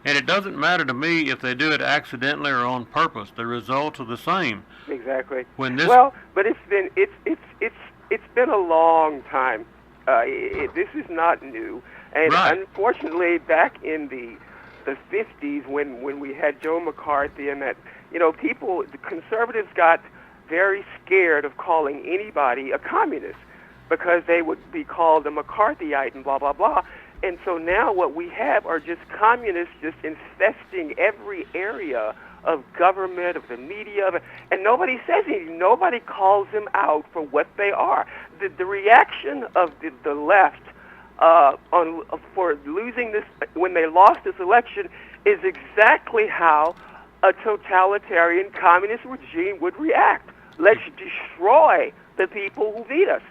and it doesn't matter to me if they do it accidentally or on purpose, the results are the same. Exactly. But it's been a long time. This is not new, and Right. Unfortunately, back in the 50s when we had Joe McCarthy and that, the conservatives got very scared of calling anybody a communist because they would be called a McCarthyite and blah blah blah. And so now what we have are just communists just infesting every area of government, of the media, and nobody says anything. Nobody calls them out for what they are. The reaction of the left for losing this, when they lost this election, is exactly how a totalitarian communist regime would react. Let's destroy the people who beat us.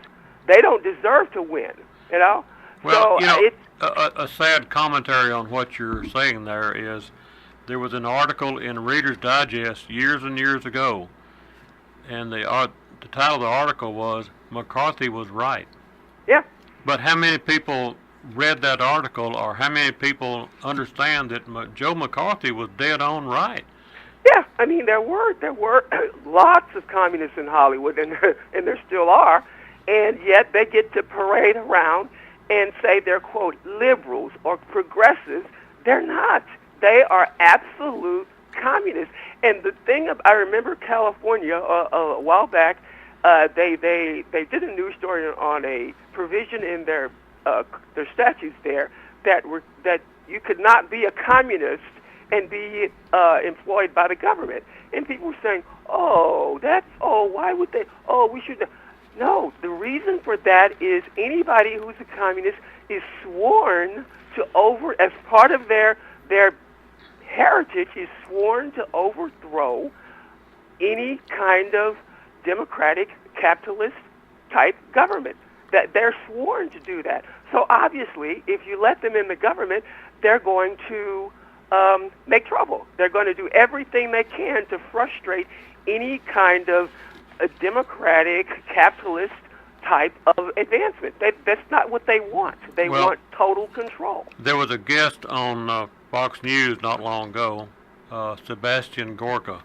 They don't deserve to win, Well, So it's a sad commentary on what you're saying there is there was an article in Reader's Digest years and years ago, and the title of the article was "McCarthy was right." yeah. But how many people read that article or how many people understand that Joe McCarthy was dead on right. Yeah, I mean there were lots of communists in Hollywood, and and there still are, and yet they get to parade around and say they're quote liberals or progressives. They're not. They are absolute communists. And the thing I remember California a while back, they did a news story on a provision in their statutes there that you could not be a communist and be employed by the government. And people were saying, why would they? Oh, we should. No, the reason for that is anybody who's a communist is sworn to as part of their heritage, is sworn to overthrow any kind of democratic capitalist type government. That they're sworn to do that. So obviously, if you let them in the government, they're going to make trouble. They're going to do everything they can to frustrate any kind of a democratic capitalist type of advancement. That's not what they want. They want total control. There was a guest on Fox News not long ago, Sebastian Gorka.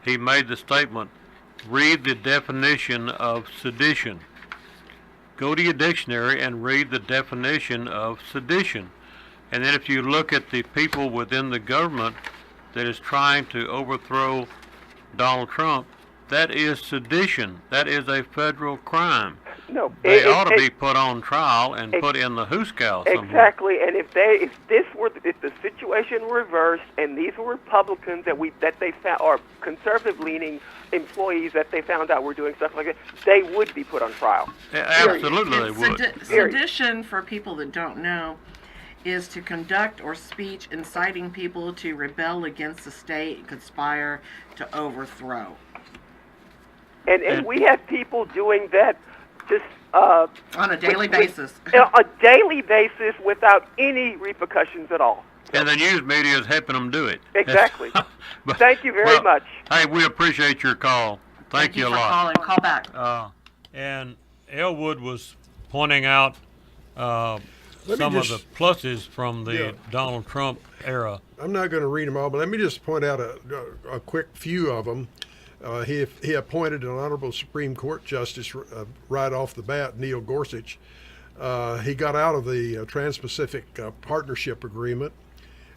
He made the statement, read the definition of sedition. Go to your dictionary and read the definition of sedition. And then if you look at the people within the government that is trying to overthrow Donald Trump, that is sedition. That is a federal crime. No, they ought to be put on trial and put in the hoosgow somewhere. Exactly. And if the situation were reversed and these were Republicans that they found, or conservative-leaning employees that they found out were doing stuff like that, they would be put on trial. Absolutely, they would. Sedition, for people that don't know, is to conduct or speech inciting people to rebel against the state and conspire to overthrow. And we have people doing that just on a daily basis. A daily basis without any repercussions at all. And the news media is helping them do it. Exactly. Thank you very much. Hey, we appreciate your call. Thank you a lot. Call back. And Elwood was pointing out some of the pluses from the Donald Trump era. I'm not going to read them all, but let me just point out a quick few of them. He appointed an honorable Supreme Court justice right off the bat, Neil Gorsuch. He got out of the Trans-Pacific Partnership Agreement.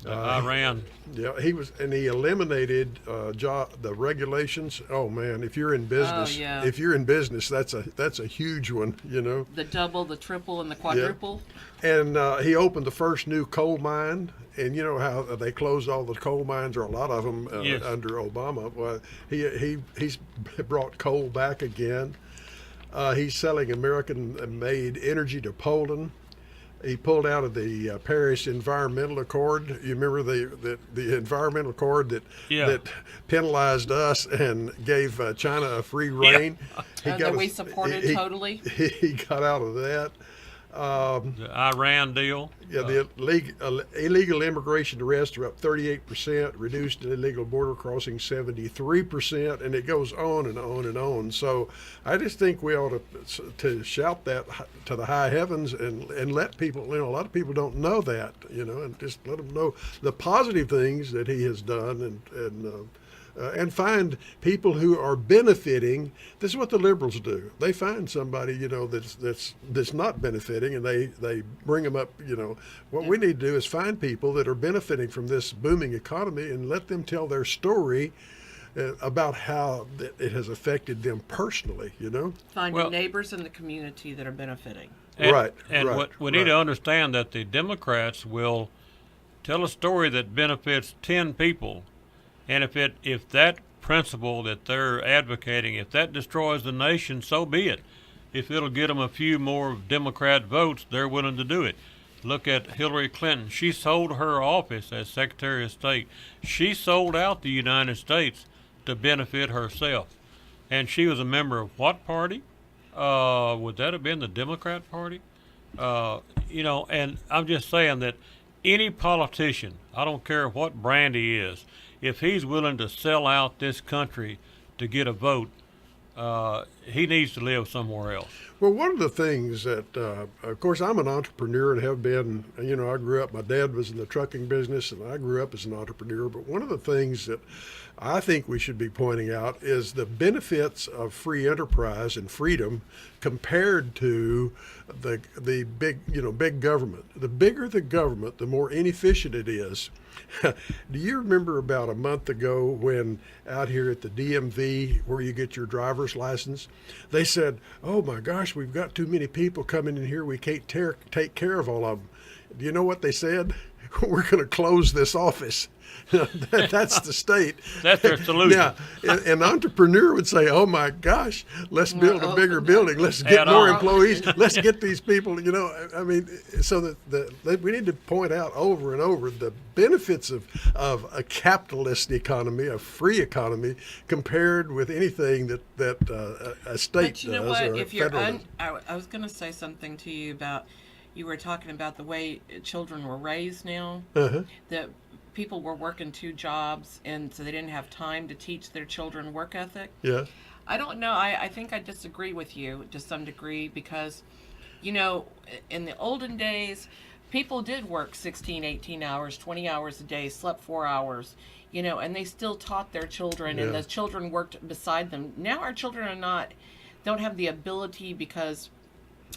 Iran. Yeah, he eliminated the regulations. Oh man, if you're in business, that's a huge one. You know, the double, the triple, and the quadruple. Yeah. And he opened the first new coal mine. And you know how they closed all the coal mines, or a lot of them, under Obama. Well, he's brought coal back again. He's selling American-made energy to Poland. He pulled out of the Paris Environmental Accord. You remember the Environmental Accord that penalized us and gave China a free rein? Yeah. That we supported totally. He got out of that. The Iran deal. Yeah, the illegal immigration arrests are up 38%, reduced illegal border crossing 73%, and it goes on and on and on. So I just think we ought to shout that to the high heavens and let people, a lot of people don't know that, and just let them know the positive things that he has done and find people who are benefiting. This is what the liberals do. They find somebody, that's not benefiting, and they bring them up. What we need to do is find people that are benefiting from this booming economy and let them tell their story about how it has affected them personally. Finding neighbors in the community that are benefiting. What we need to understand that the Democrats will tell a story that benefits 10 people. And if that principle that they're advocating, if that destroys the nation, so be it. If it'll get them a few more Democrat votes, they're willing to do it. Look at Hillary Clinton. She sold her office as Secretary of State. She sold out the United States to benefit herself. And she was a member of what party? Would that have been the Democrat Party? And I'm just saying that any politician, I don't care what brand he is, if he's willing to sell out this country to get a vote, he needs to live somewhere else. Well, one of the things that, of course, I'm an entrepreneur and have been, I grew up, my dad was in the trucking business and I grew up as an entrepreneur. But one of the things that I think we should be pointing out is the benefits of free enterprise and freedom compared to the big government. The bigger the government, the more inefficient it is. Do you remember about a month ago when out here at the DMV where you get your driver's license, they said, "Oh my gosh, we've got too many people coming in here. We can't take care of all of them." Do you know what they said? We're going to close this office. That's the state. That's their solution. Yeah, an entrepreneur would say, "Oh my gosh, let's build a bigger building. Let's get more employees. Let's get these people." So that we need to point out over and over the benefits of a capitalist economy, a free economy, compared with anything that a state but you know does what? or a If you're federal. I was going to say something to you about. You were talking about the way children were raised now. Uh-huh. That people were working 2 jobs, and so they didn't have time to teach their children work ethic. Yeah. I don't know. I think I disagree with you to some degree because, in the olden days, people did work 16, 18 hours, 20 hours a day, slept 4 hours, and they still taught their children, and Yeah. the children worked beside them. Now our children don't have the ability because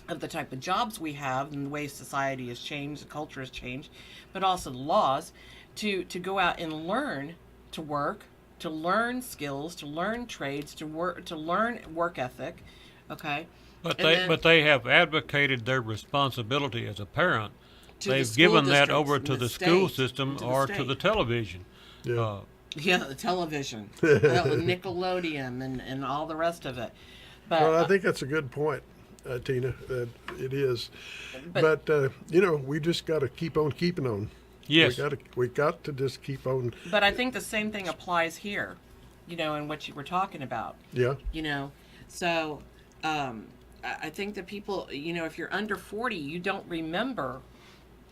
of the type of jobs we have and the way society has changed, the culture has changed, but also the laws, to go out and learn to work, to learn skills, to learn trades, to learn work ethic, okay? But And they have advocated their responsibility as a parent. To the They've school given that districts over and to the the school state, system to the or to state. the television. Yeah. Yeah, the television, Nickelodeon, and all the rest of it. But Well, I think that's a good point, Tina. It is, but we just got to keep on keeping on. Yes. We got to just keep on. But I think the same thing applies here, in what you were talking about. Yeah. So I think that people, if you're under 40, you don't remember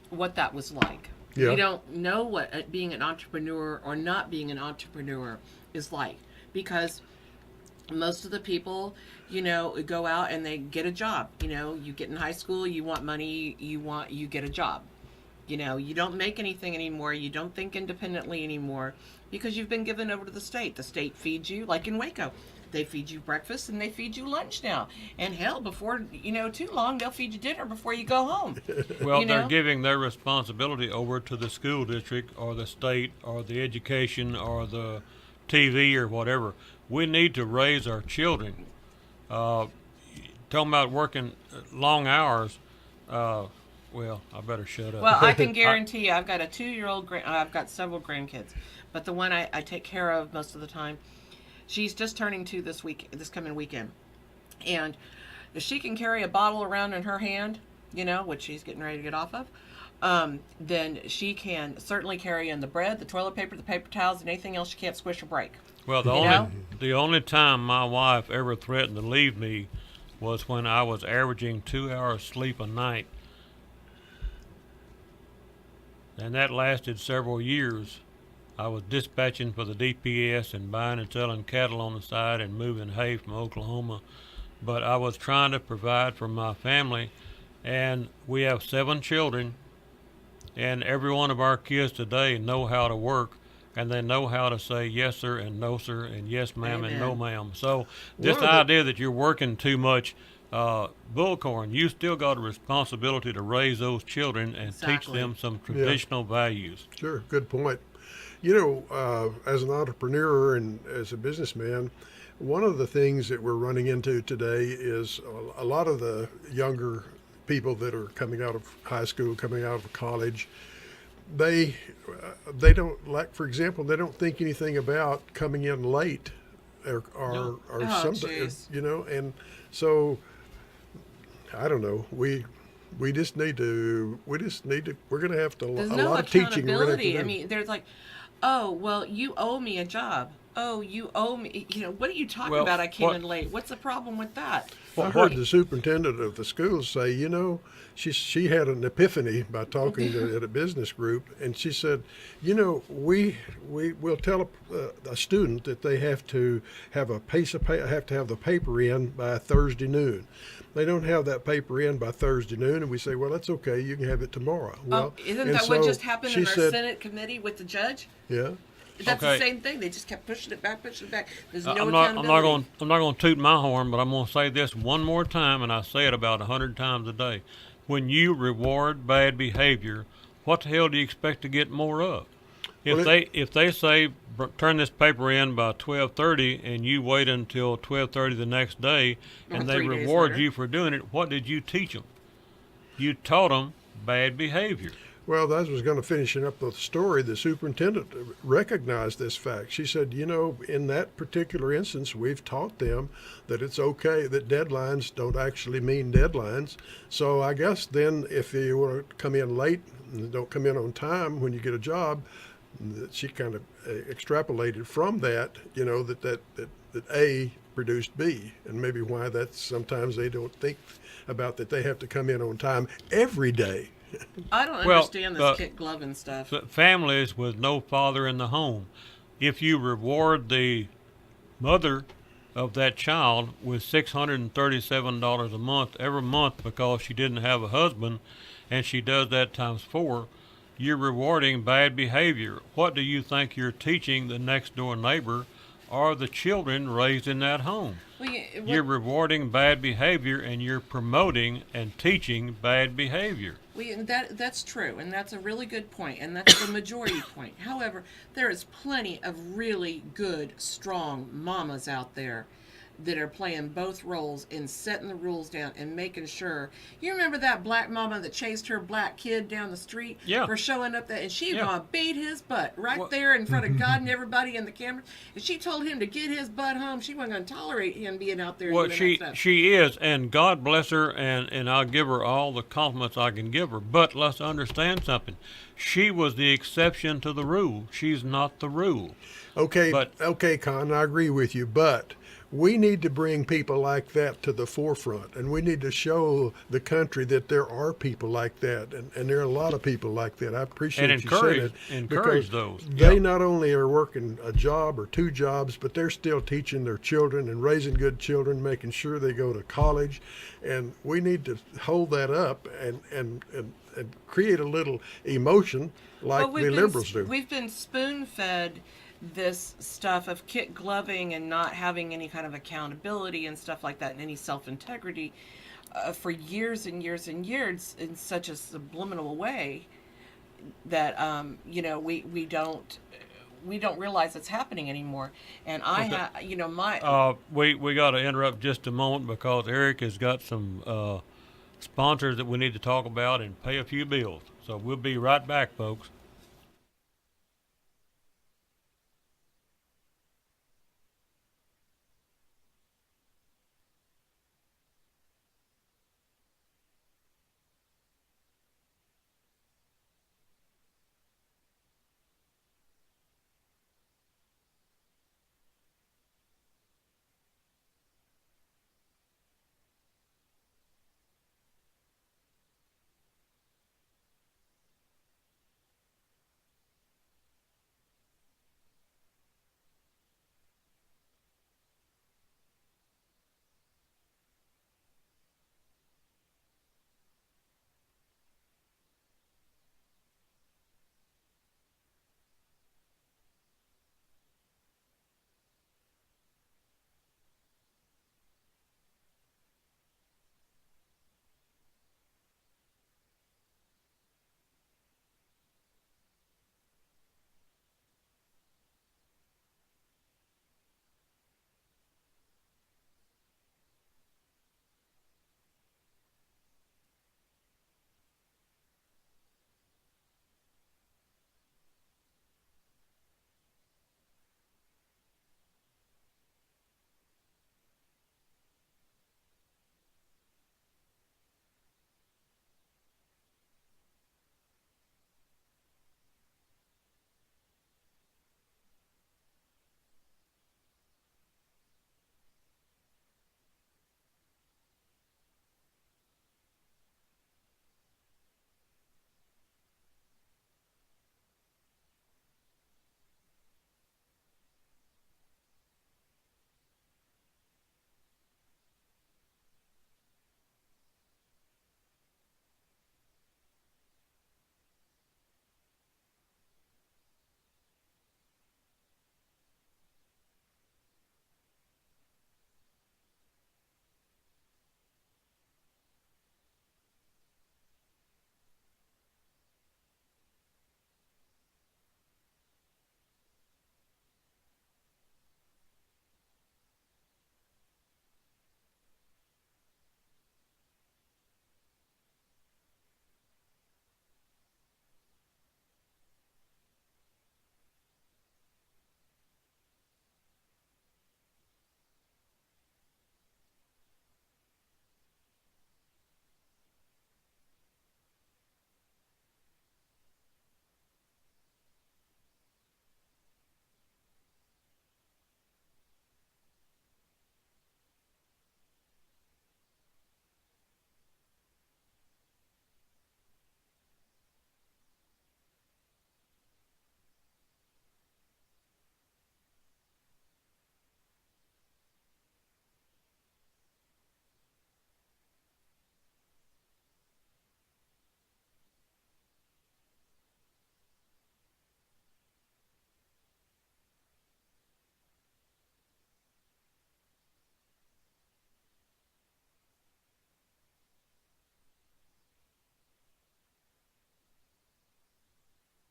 what that was like. Yeah. You don't know what being an entrepreneur or not being an entrepreneur is like, because most of the people, go out and they get a job. You get in high school, you want money, you get a job. You don't make anything anymore. You don't think independently anymore because you've been given over to the state. The state feeds you, like in Waco. They feed you breakfast and they feed you lunch now. And hell, before, too long, they'll feed you dinner before you go home. Well, they're giving their responsibility over to the school district or the state or the education or the TV or whatever. We need to raise our children. Talking about working long hours, well, I better shut up. Well, I can guarantee you, I've got a 2-year-old, I've got several grandkids, but the one I take care of most of the time, she's just turning 2 this coming weekend. And if she can carry a bottle around in her hand, which she's getting ready to get off of, then she can certainly carry in the bread, the toilet paper, the paper towels, and anything else she can't squish or break. Well, the only time my wife ever threatened to leave me was when I was averaging 2 hours sleep a night. And that lasted several years. I was dispatching for the DPS and buying and selling cattle on the side and moving hay from Oklahoma. But I was trying to provide for my family, and we have 7 children, and every one of our kids today know how to work, and they know how to say yes sir and no sir and yes ma'am and no ma'am. So this idea that you're working too much, bullcorn, you still got a responsibility to raise those children and teach them some traditional values. Sure, good point. As an entrepreneur and as a businessman, one of the things that we're running into today is a lot of the younger people that are coming out of high school, coming out of college, they don't, like, for example, they don't think anything about coming in late or something, geez. and so I don't know. We just need to. We're going to have to. There's a no lot of teaching. We're gonna have to accountability. do. I mean, there's like, oh, well, you owe me a job. Oh, you owe me. What are you talking about? I came in late. What's the problem with that? I heard the superintendent of the school say, you know, she had an epiphany by talking at a business group, and she said, you know, we will tell a student that they have to have have to have the paper in by Thursday noon. They don't have that paper in by Thursday noon, and we say, well, that's okay, you can have it tomorrow. Well, isn't that what just happened in our Senate committee with the judge? Yeah. That's the same thing. They just kept pushing it back, pushing it back. There's no I'm accountability. not going to toot my horn, but I'm going to say this one more time, and I say it about 100 times a day. When you reward bad behavior, what the hell do you expect to get more of? If they say turn this paper in by 12:30, and you wait until 12:30 the next day, and they reward you for doing it, what did you teach them? You taught them bad behavior. Well, that was going to finish up the story. The superintendent recognized this fact. She said, you know, in that particular instance, we've taught them that it's okay, that deadlines don't actually mean deadlines. So I guess then if you want to come in late and don't come in on time when you get a job, she kind of extrapolated from that, you know, that A produced B, and maybe why that's sometimes they don't think about that they have to come in on time every day. I don't understand this kit glove and stuff. Families with no father in the home, if you reward the mother of that child with $637 a month every month because she didn't have a husband, and she does that times 4, you're rewarding bad behavior. What do you think you're teaching the next door neighbor or the children raised in that home? You're rewarding bad behavior, and you're promoting and teaching bad behavior. That's true, and that's a really good point, and that's the majority point. However, there is plenty of really good, strong mamas out there that are playing both roles and setting the rules down and making sure. You remember that black mama that chased her black kid down the street for showing up there, and she gonna beat his butt there in front of God and everybody in the camera, and she told him to get his butt home. She wasn't gonna tolerate him being out there. Well, doing that stuff. she is, and God bless her, and I'll give her all the compliments I can give her. But let's understand something. She was the exception to the rule. She's not the rule. Okay, Conn, I agree with you, but we need to bring people like that to the forefront, and we need to show the country that there are people like that, and there are a lot of people like that. I appreciate you saying it. Encourage those. They not only are working a job or 2 jobs, but they're still teaching their children and raising good children, making sure they go to college, and we need to hold that up and create a little emotion like the liberals do. We've been spoon-fed this stuff of kit gloving and not having any kind of accountability and stuff like that, and any self-integrity for years and years and years in such a subliminal way that we don't realize it's happening anymore. And we got to interrupt just a moment because Eric has got some sponsors that we need to talk about and pay a few bills. So we'll be right back, folks.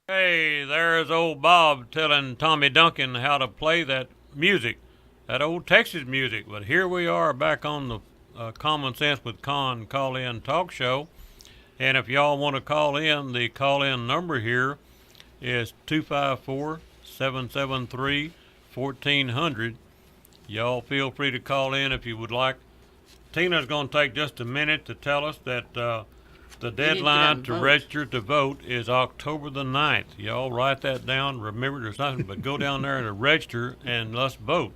Hey, there's old Bob telling Tommy Duncan how to play that music, that old Texas music. But here we are back on the Common Sense with Conn call-in talk show. And if y'all want to call in, the call-in number here is 254-773-1400. Y'all feel free to call in if you would like. Tina's going to take just a minute to tell us that the deadline to register to vote is October the 9th. Y'all write that down. Remember, there's nothing but go down there and register and let's vote.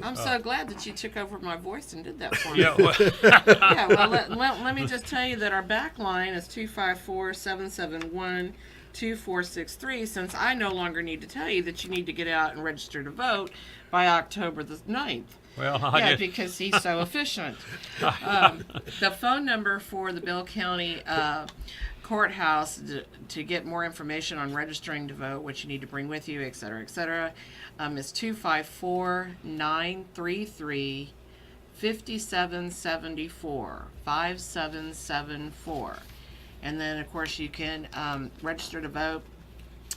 I'm so glad that you took over my voice and did that for me. Yeah, well, Yeah, let me just tell you that our back line is 254-771-2463, since I no longer need to tell you that you need to get out and register to vote by October the 9th. well, Yeah, because he's so efficient. The phone number for the Bill County courthouse to get more information on registering to vote, what you need to bring with you, et cetera, is 254-933-5774, 5774. And then, of course, you can register to vote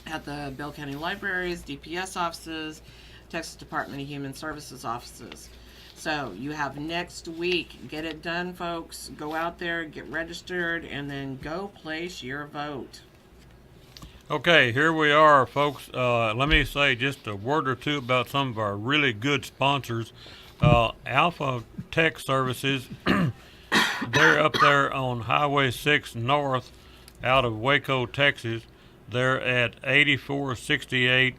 at the Bill County Libraries, DPS offices, Texas Department of Human Services offices. So you have next week. Get it done, folks. Go out there, get registered, and then go place your vote. okay, here we are, folks. Let me say just a word or two about some of our really good sponsors. Alpha Tech Services, they're up there on Highway 6 North out of Waco, Texas. They're at 8468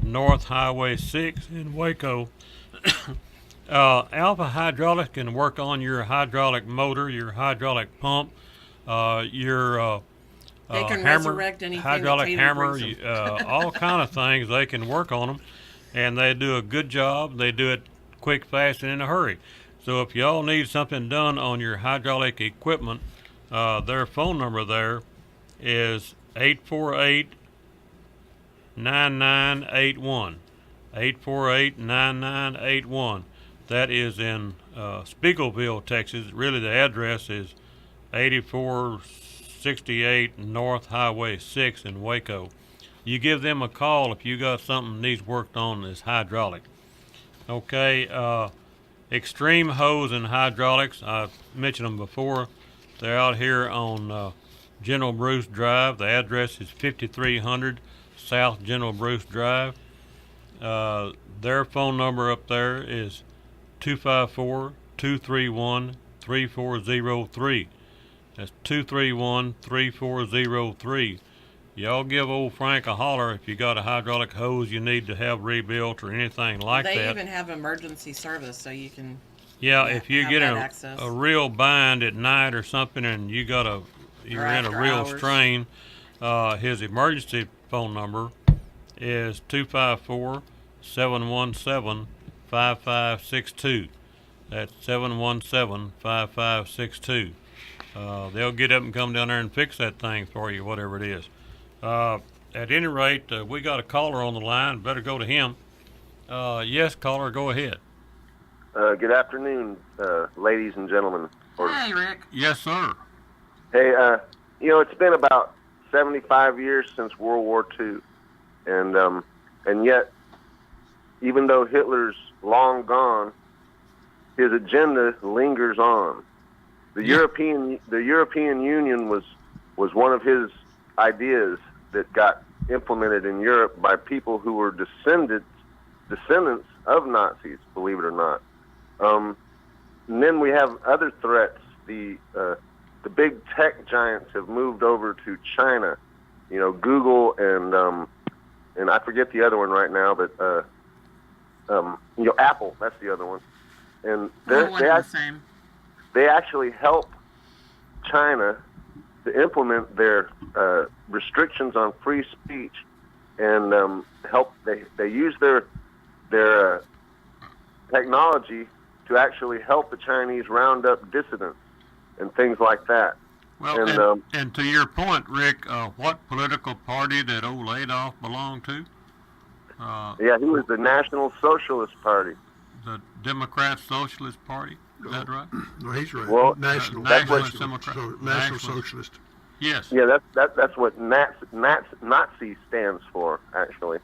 North Highway 6 in Waco. Alpha Hydraulics can work on your hydraulic motor, your hydraulic pump, your They can hammer, resurrect anything hydraulic that hammer, Tatum brings them. all kind of things. They can work on them, and they do a good job. They do it quick, fast, and in a hurry. So if y'all need something done on your hydraulic equipment, their phone number there is 848-9981. 848-9981. That is in Spiegelville, Texas. Really, the address is 8468 North Highway 6 in Waco. You give them a call if you got something that needs worked on that's hydraulic. Okay, Extreme Hose and Hydraulics, I mentioned them before. They're out here on General Bruce Drive. The address is 5300 South General Bruce Drive. Their phone number up there is 254-231-3403. That's 231-3403. Y'all give old Frank a holler if you got a hydraulic hose you need to have rebuilt or anything like that. They even have emergency service, so you can. Yeah, if you have get that access. a real bind at night or something and you're in a after real hours. strain, his emergency phone number is 254-717-5562. That's 717-5562. They'll get up and come down there and fix that thing for you, whatever it is. At any rate, we got a caller on the line. Better go to him. Yes, caller, go ahead. Good afternoon, ladies and gentlemen. Hey, Rick. Yes, sir. Hey, it's been about 75 years since World War II, and yet, even though Hitler's long gone, his agenda lingers on. The European Union was one of his ideas that got implemented in Europe by people who were descendants of Nazis, believe it or not. And then we have other threats. The big tech giants have moved over to China. You know, Google and I forget the other one right now, but Apple. That's the other one. And they actually help China to implement their restrictions on free speech and help. They use their technology to actually help the Chinese round up dissidents and things like that. Well, and to your point, Rick, what political party did old Adolf belong to? Yeah, he was the National Socialist Party. The Democrat Socialist Party. Is that right? No, he's right. Well, National National Socialist. Yes. Yeah, that's what Nazi stands for, actually.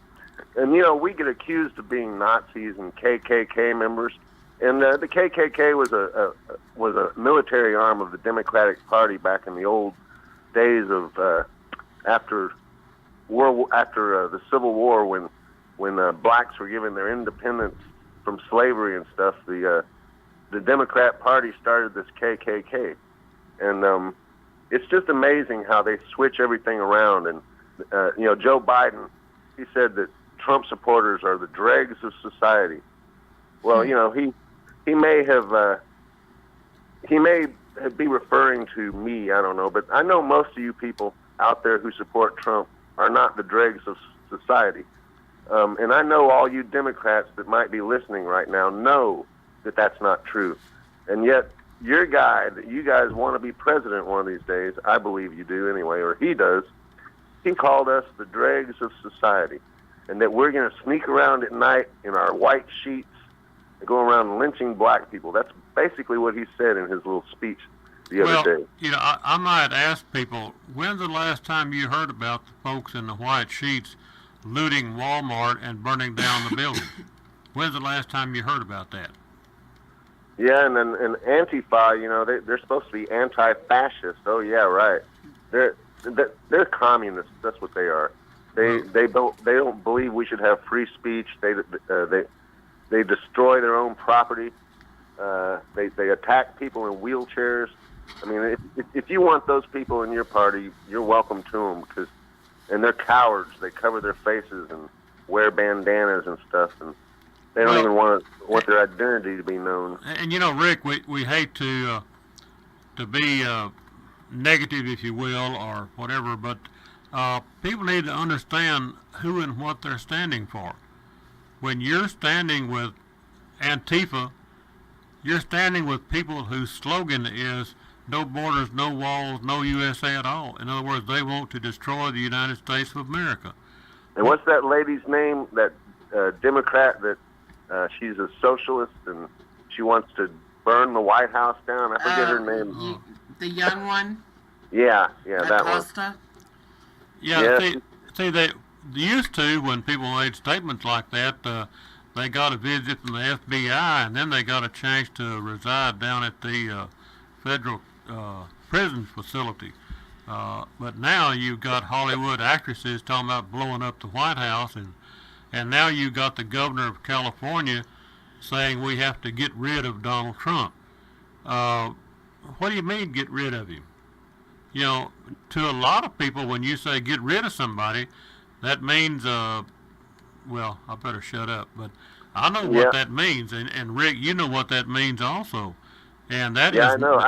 And we get accused of being Nazis and KKK members, and the KKK was a military arm of the Democratic Party back in the old days of after the Civil War, when blacks were given their independence from slavery and stuff. The Democrat Party started this KKK, and it's just amazing how they switch everything around. And Joe Biden, he said that Trump supporters are the dregs of society. Well, he may be referring to me. I don't know, but I know most of you people out there who support Trump are not the dregs of society. And I know all you Democrats that might be listening right now know that that's not true. And yet, your guy that you guys want to be president one of these days, I believe you do anyway, or he does, he called us the dregs of society, and that we're going to sneak around at night in our white sheets and go around lynching black people. That's basically what he said in his little speech the other day. I might ask people, when's the last time you heard about the folks in the white sheets looting Walmart and burning down the building? When's the last time you heard about that? Yeah, and Antifa, they're supposed to be anti-fascist. Oh yeah, right. They're communists. That's what they are. They don't believe we should have free speech. They destroy their own property. They attack people in wheelchairs. I mean, if you want those people in your party, you're welcome to them, and they're cowards. They cover their faces and wear bandanas and stuff, and they don't even want their identity to be known. And Rick, we hate to be negative, if you will, or whatever, but people need to understand who and what they're standing for. When you're standing with Antifa, you're standing with people whose slogan is no borders, no walls, no USA at all. In other words, they want to destroy the United States of America. And what's that lady's name, that Democrat that she's a socialist and she wants to burn the White House down? I forget her name. The young one? Yeah, that one. Yeah, see, they used to, when people made statements like that, they got a visit from the FBI, and then they got a chance to reside down at the federal prison facility. But now you've got Hollywood actresses talking about blowing up the White House, and now you've got the governor of California saying we have to get rid of Donald Trump. What do you mean get rid of him? To a lot of people, when you say get rid of somebody, that means, well, I better shut up, but I know what that means, and Rick, you know what that means also. And that is... I know.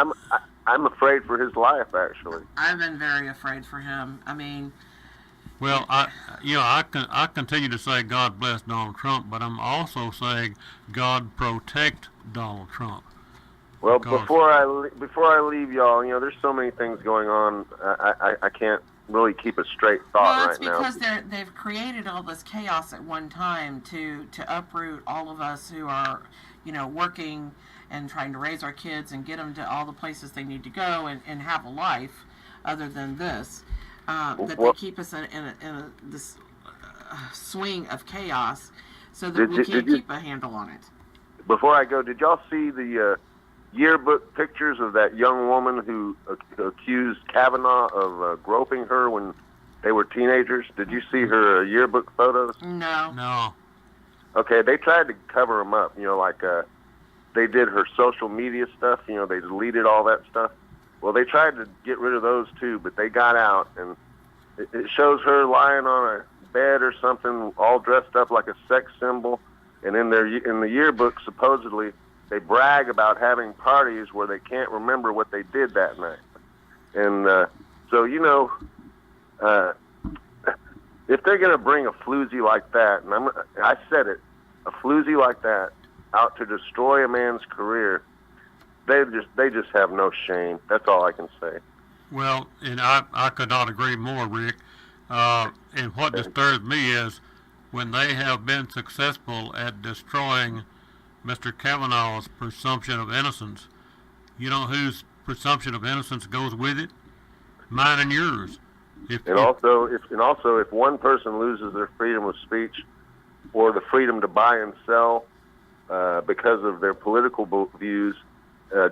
I'm afraid for his life, actually. I've been very afraid for him. I mean... Well, I continue to say God bless Donald Trump, but I'm also saying God protect Donald Trump. Well, before I leave y'all, there's so many things going on. I can't really keep a straight thought right now. Well, it's because they've created all this chaos at one time to uproot all of us who are, working and trying to raise our kids and get them to all the places they need to go and have a life other than this. They keep us in this swing of chaos so that we can't keep a handle on it. Before I go, did y'all see the yearbook pictures of that young woman who accused Kavanaugh of groping her when they were teenagers? Did you see her yearbook photos? No. Okay, they tried to cover them up, like they did her social media stuff, they deleted all that stuff. Well, they tried to get rid of those too, but they got out, and it shows her lying on a bed or something, all dressed up like a sex symbol, and in the yearbook, supposedly, they brag about having parties where they can't remember what they did that night. And so, if they're going to bring a floozy like that, and I said it, a floozy like that out to destroy a man's career, they just have no shame. That's all I can say. Well, and I could not agree more, Rick. And what disturbs me is when they have been successful at destroying Mr. Kavanaugh's presumption of innocence, you know whose presumption of innocence goes with it? mine and yours. And also, if one person loses their freedom of speech or the freedom to buy and sell because of their political views,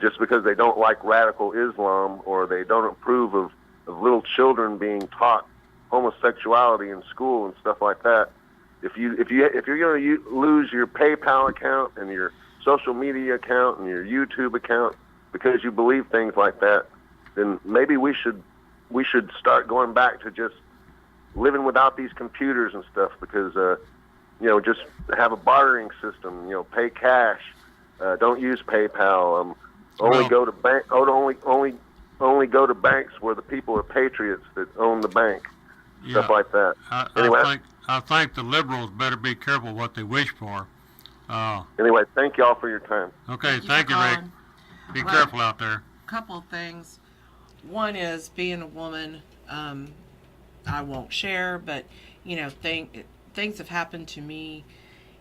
just because they don't like radical Islam or they don't approve of little children being taught homosexuality in school and stuff like that, if you're going to lose your PayPal account and your social media account and your YouTube account because you believe things like that, then maybe we should start going back to just living without these computers and stuff, because just have a bartering system. Pay cash. Don't use PayPal. Only go to bank. Only go to banks where the people are patriots that own the bank. Stuff like that. I think the liberals better be careful what they wish for. Anyway, thank y'all for your time. Okay, thank you, Rick. Be careful out there. Couple of things. One is, being a woman, I won't share, but things have happened to me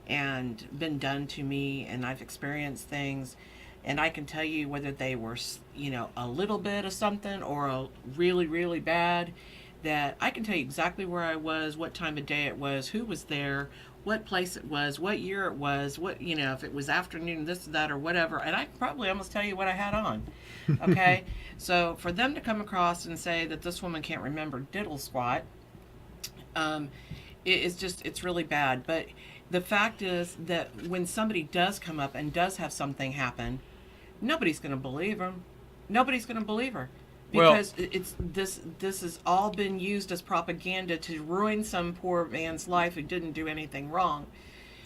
and been done to me, and I've experienced things, and I can tell you whether they were a little bit of something or a really, really bad, that I can tell you exactly where I was, what time of day it was, who was there, what place it was, what year it was, what if it was afternoon, this or that, or whatever, and I can probably almost tell you what I had on. Okay. So for them to come across and say that this woman can't remember diddle squat, it's really bad. But the fact is that when somebody does come up and does have something happen, nobody's going to believe them. Nobody's going to believe her, because this has all been used as propaganda to ruin some poor man's life who didn't do anything wrong.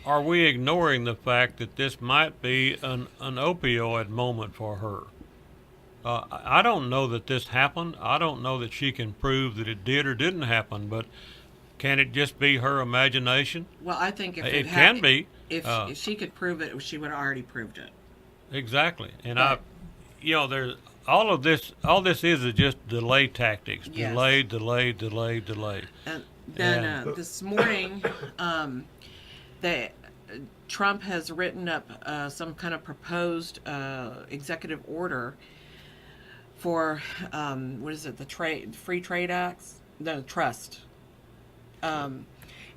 Are we ignoring the fact that this might be an opioid moment for her? I don't know that this happened. I don't know that she can prove that it did or didn't happen, but can it just be her imagination? Well, I think if it can be. If she could prove it, she would have already proved it. Exactly. And there's all this is just delay tactics. Yes. Delay. And then this morning, Trump has written up some kind of proposed executive order for the Free Trade Acts? No, trust.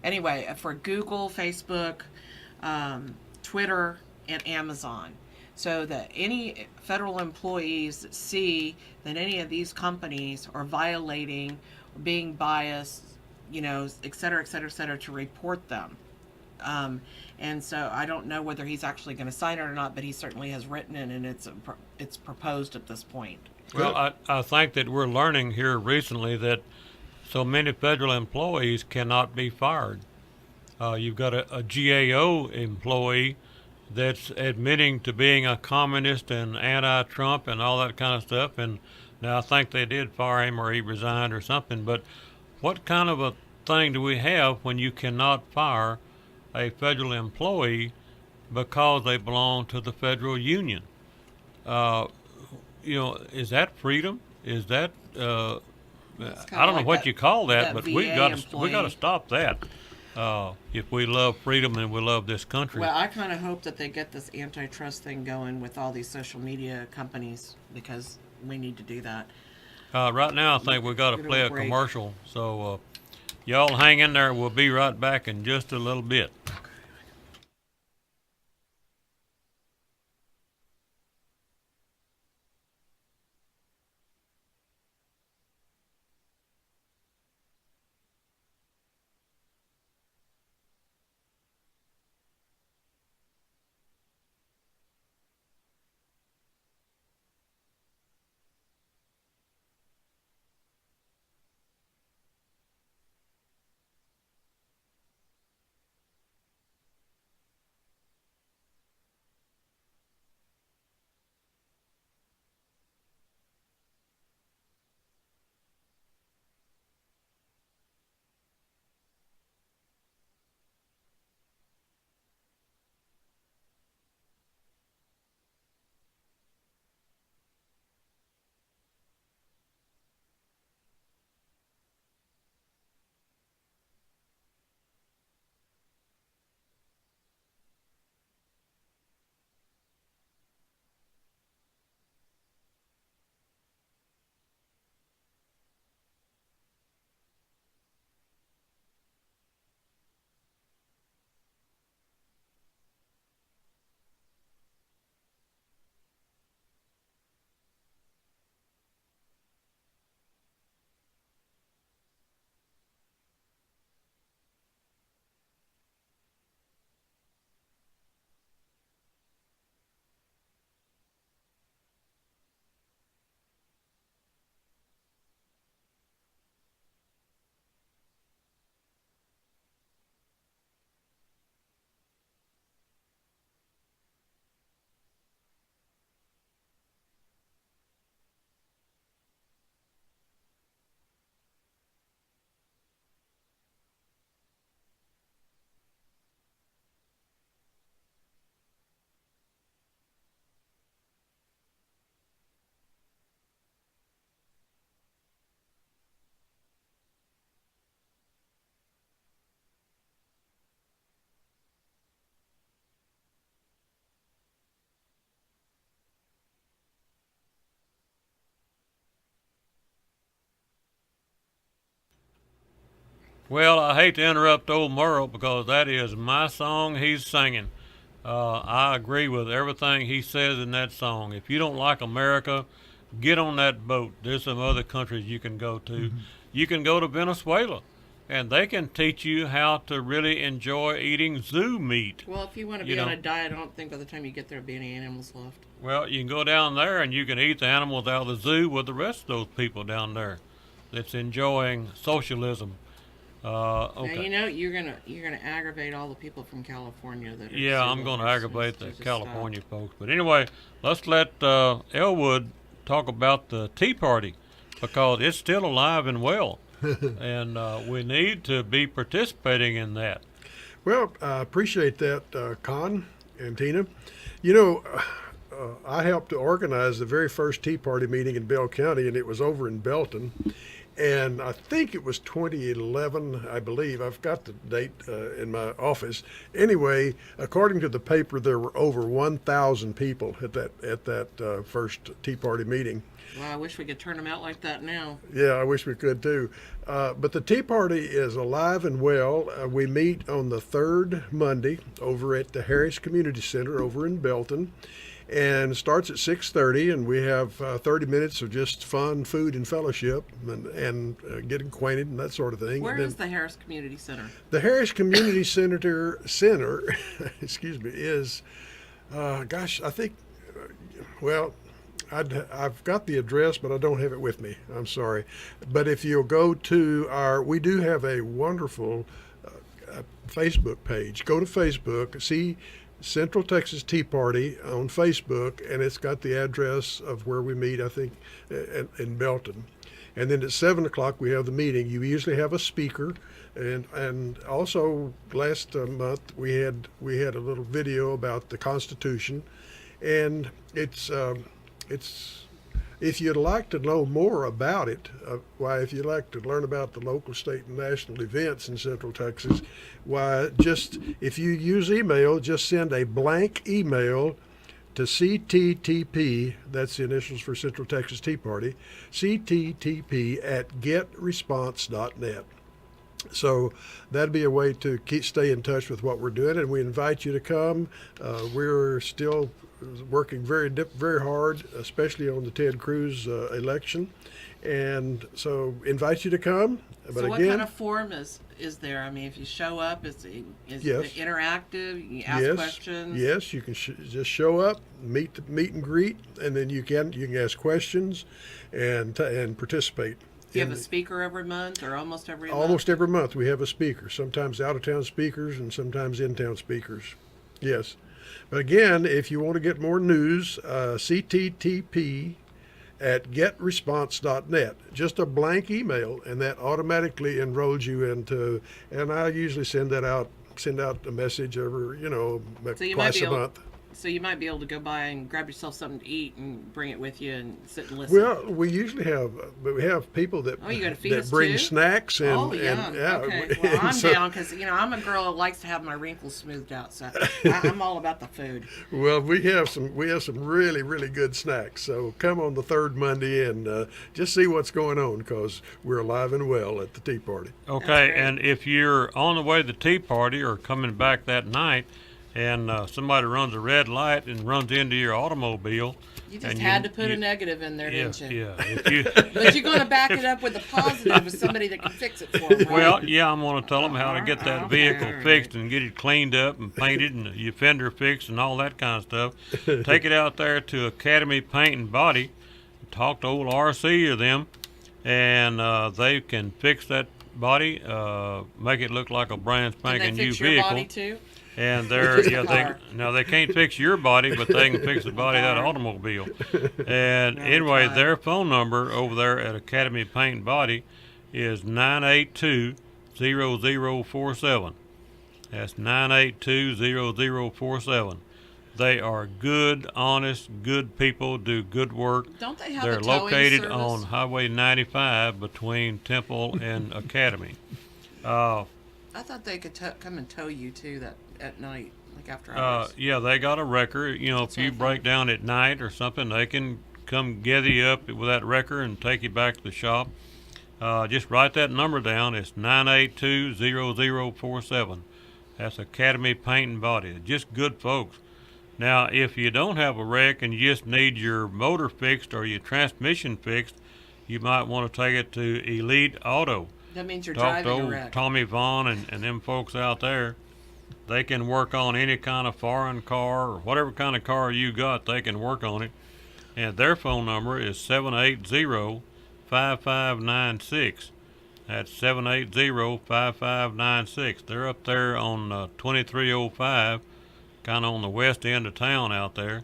Anyway, for Google, Facebook, Twitter, and Amazon, so that any federal employees see that any of these companies are violating, being biased, et cetera, et cetera, et cetera, to report them. And so I don't know whether he's actually going to sign it or not, but he certainly has written it, and it's proposed at this point. Well, I think that we're learning here recently that so many federal employees cannot be fired. You've got a GAO employee that's admitting to being a communist and anti-Trump and all that kind of stuff, and now I think they did fire him or he resigned or something, but what kind of a thing do we have when you cannot fire a federal employee because they belong to the federal union? Is that freedom? Is that I don't know what you call that, but we got to stop that. If we love freedom and we love this country. Well, I kind of hope that they get this antitrust thing going with all these social media companies, because we need to do that. Right now, I think we've got to play a commercial. So y'all hang in there. We'll be right back in just a little bit. Well, I hate to interrupt old Merle because that is my song he's singing. I agree with everything he says in that song. If you don't like America, get on that boat. There's some other countries you can go to. You can go to Venezuela, and they can teach you how to really enjoy eating zoo meat. Well, if you want to You be on know. a diet, I don't think by the time you get there, there'll be any animals left. Well, you can go down there and you can eat the animals out of the zoo with the rest of those people down there that's enjoying socialism. Now, Okay. you know you're gonna aggravate all the people from California that are Yeah, I'm civil going to license aggravate to the just California stop. folks. But anyway, let's let Elwood talk about the Tea Party because it's still alive and well. And we need to be participating in that. Well, I appreciate that, Con and Tina. You know, I helped to organize the very first Tea Party meeting in Bell County, and it was over in Belton. And I think it was 2011, I believe. I've got the date in my office. Anyway, according to the paper, there were over 1,000 people at that first Tea Party meeting. Well, I wish we could turn them out like that now. Yeah, I wish we could too. But the Tea Party is alive and well. We meet on the third Monday over at the Harris Community Center over in Belton, and it starts at 6:30. And we have 30 minutes of just fun, food, and fellowship, and getting acquainted and that sort of thing. Where And then is the Harris Community Center? the Harris Community Center, excuse me, is, gosh, I think, well, I've got the address, but I don't have it with me. I'm sorry. But if you'll go to we do have a wonderful Facebook page. Go to Facebook, see Central Texas Tea Party on Facebook, and it's got the address of where we meet, I think, in Belton. And then at 7 o'clock, we have the meeting. You usually have a speaker. And also last month, we had a little video about the Constitution. And it's if you'd like to know more about it, if you'd like to learn about the local, state, and national events in Central Texas, just if you use email, just send a blank email to CTTP, that's the initials for Central Texas Tea Party, CTTP@getresponse.net. So that'd be a way to stay in touch with what we're doing, and we invite you to come. We're still working very hard, especially on the Ted Cruz election, and so invite you to come. But So what again, kind of forum is there? I mean, if you show up, is Yes. it interactive? You can ask questions. Yes, you can just show up, meet and greet, and then you can ask questions and participate. Do you have a speaker every month or almost every month? Almost every month we have a speaker, sometimes out-of-town speakers and sometimes in-town speakers. Yes. But again, if you want to get more news, CTTP@getresponse.net. Just a blank email, and that automatically enrolls you into, and I usually send out a message every, So you might twice be a able, month. So you might be able to go by and grab yourself something to eat and bring it with you and sit and listen. Well, we usually have people that Oh, you gonna feed that us bring too? snacks and Oh, yeah. Okay. Well, I'm so- down because I'm a girl that likes to have my wrinkles smoothed out, so I'm all about the food. Well, we have some really good snacks. So come on the third Monday and just see what's going on, because we're alive and well at the Tea Party. Okay, great. and if you're on the way to the Tea Party or coming back that night, and somebody runs a red light and runs into your automobile, You just and had to put a negative in there, yes, didn't you? yeah. If you, But you're going to back it up with a positive with somebody that can fix it for them, right? well, yeah, I'm going to tell them how to get that Okay, vehicle all right. fixed and get it cleaned up and painted and your fender fixed and all that kind of stuff. Take it out there to Academy Paint and Body, talk to old RC or them, and they can fix that body, make it look like a brand Can spanking they new fix your vehicle. body too? And they're they can't fix your body, but they can fix the body of that automobile. And anyway, their phone number over there at Academy Paint and Body is 982-0047. That's 982-0047. They are good, honest, good people, do good work. Don't they have They're a towing located service? on Highway 95 between Temple and Academy. I thought they could come and tow you too at night, like after hours. Yeah, they got a wrecker. You know, That's if you what I break down at night or something, they can come gather you up with that wrecker and take you back to the shop. Just write that number down. It's 982-0047. That's Academy Paint and Body. Just good folks. Now, if you don't have a wreck and you just need your motor fixed or your transmission fixed, you might want to take it to Elite Auto. That means you're Talk to driving a old wreck. Tommy Vaughn and them folks out there. They can work on any kind of foreign car or whatever kind of car you got, they can work on it. And their phone number is 780-5596. That's 780-5596. They're up there on 2305, kind of on the west end of town out there.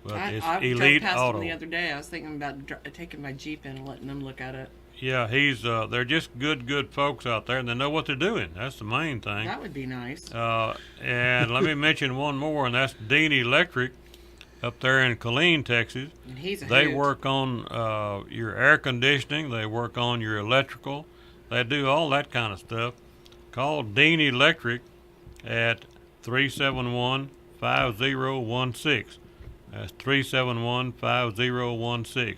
But it's I Elite drove past Auto. them the other day. I was thinking about taking my Jeep in and letting them look at it. Yeah, they're just good folks out there, and they know what they're doing. That's the main thing. That would be nice. And let me mention one more, and that's Dean Electric up there in Killeen, Texas. And he's a They hoot. work on your air conditioning. They work on your electrical. They do all that kind of stuff. Call Dean Electric at 371-5016. That's 371-5016.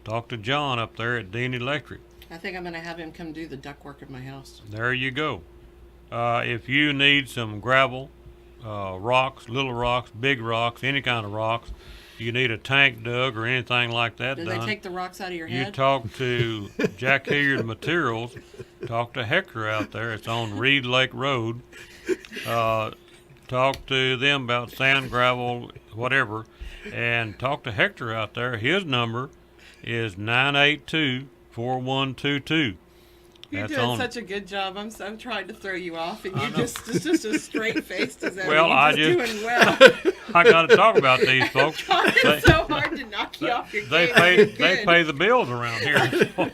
Talk to John up there at Dean Electric. I think I'm going to have him come do the ductwork of my house. There you go. If you need some gravel, rocks, little rocks, big rocks, any kind of rocks, you need a tank dug or anything like that Do done, they take the rocks out of your you head? talk to Jack Hilliard Materials. Talk to Hector out there. It's on Reed Lake Road. Talk to them about sand, gravel, whatever. And talk to Hector out there. His number is 982-4122. You're That's doing on. such a good job. I'm trying to throw you off, and you're just as straight faced as ever. Well, You're just doing well. I got to talk about these folks. Trying so hard to knock you off your They game. pay the bills around here. So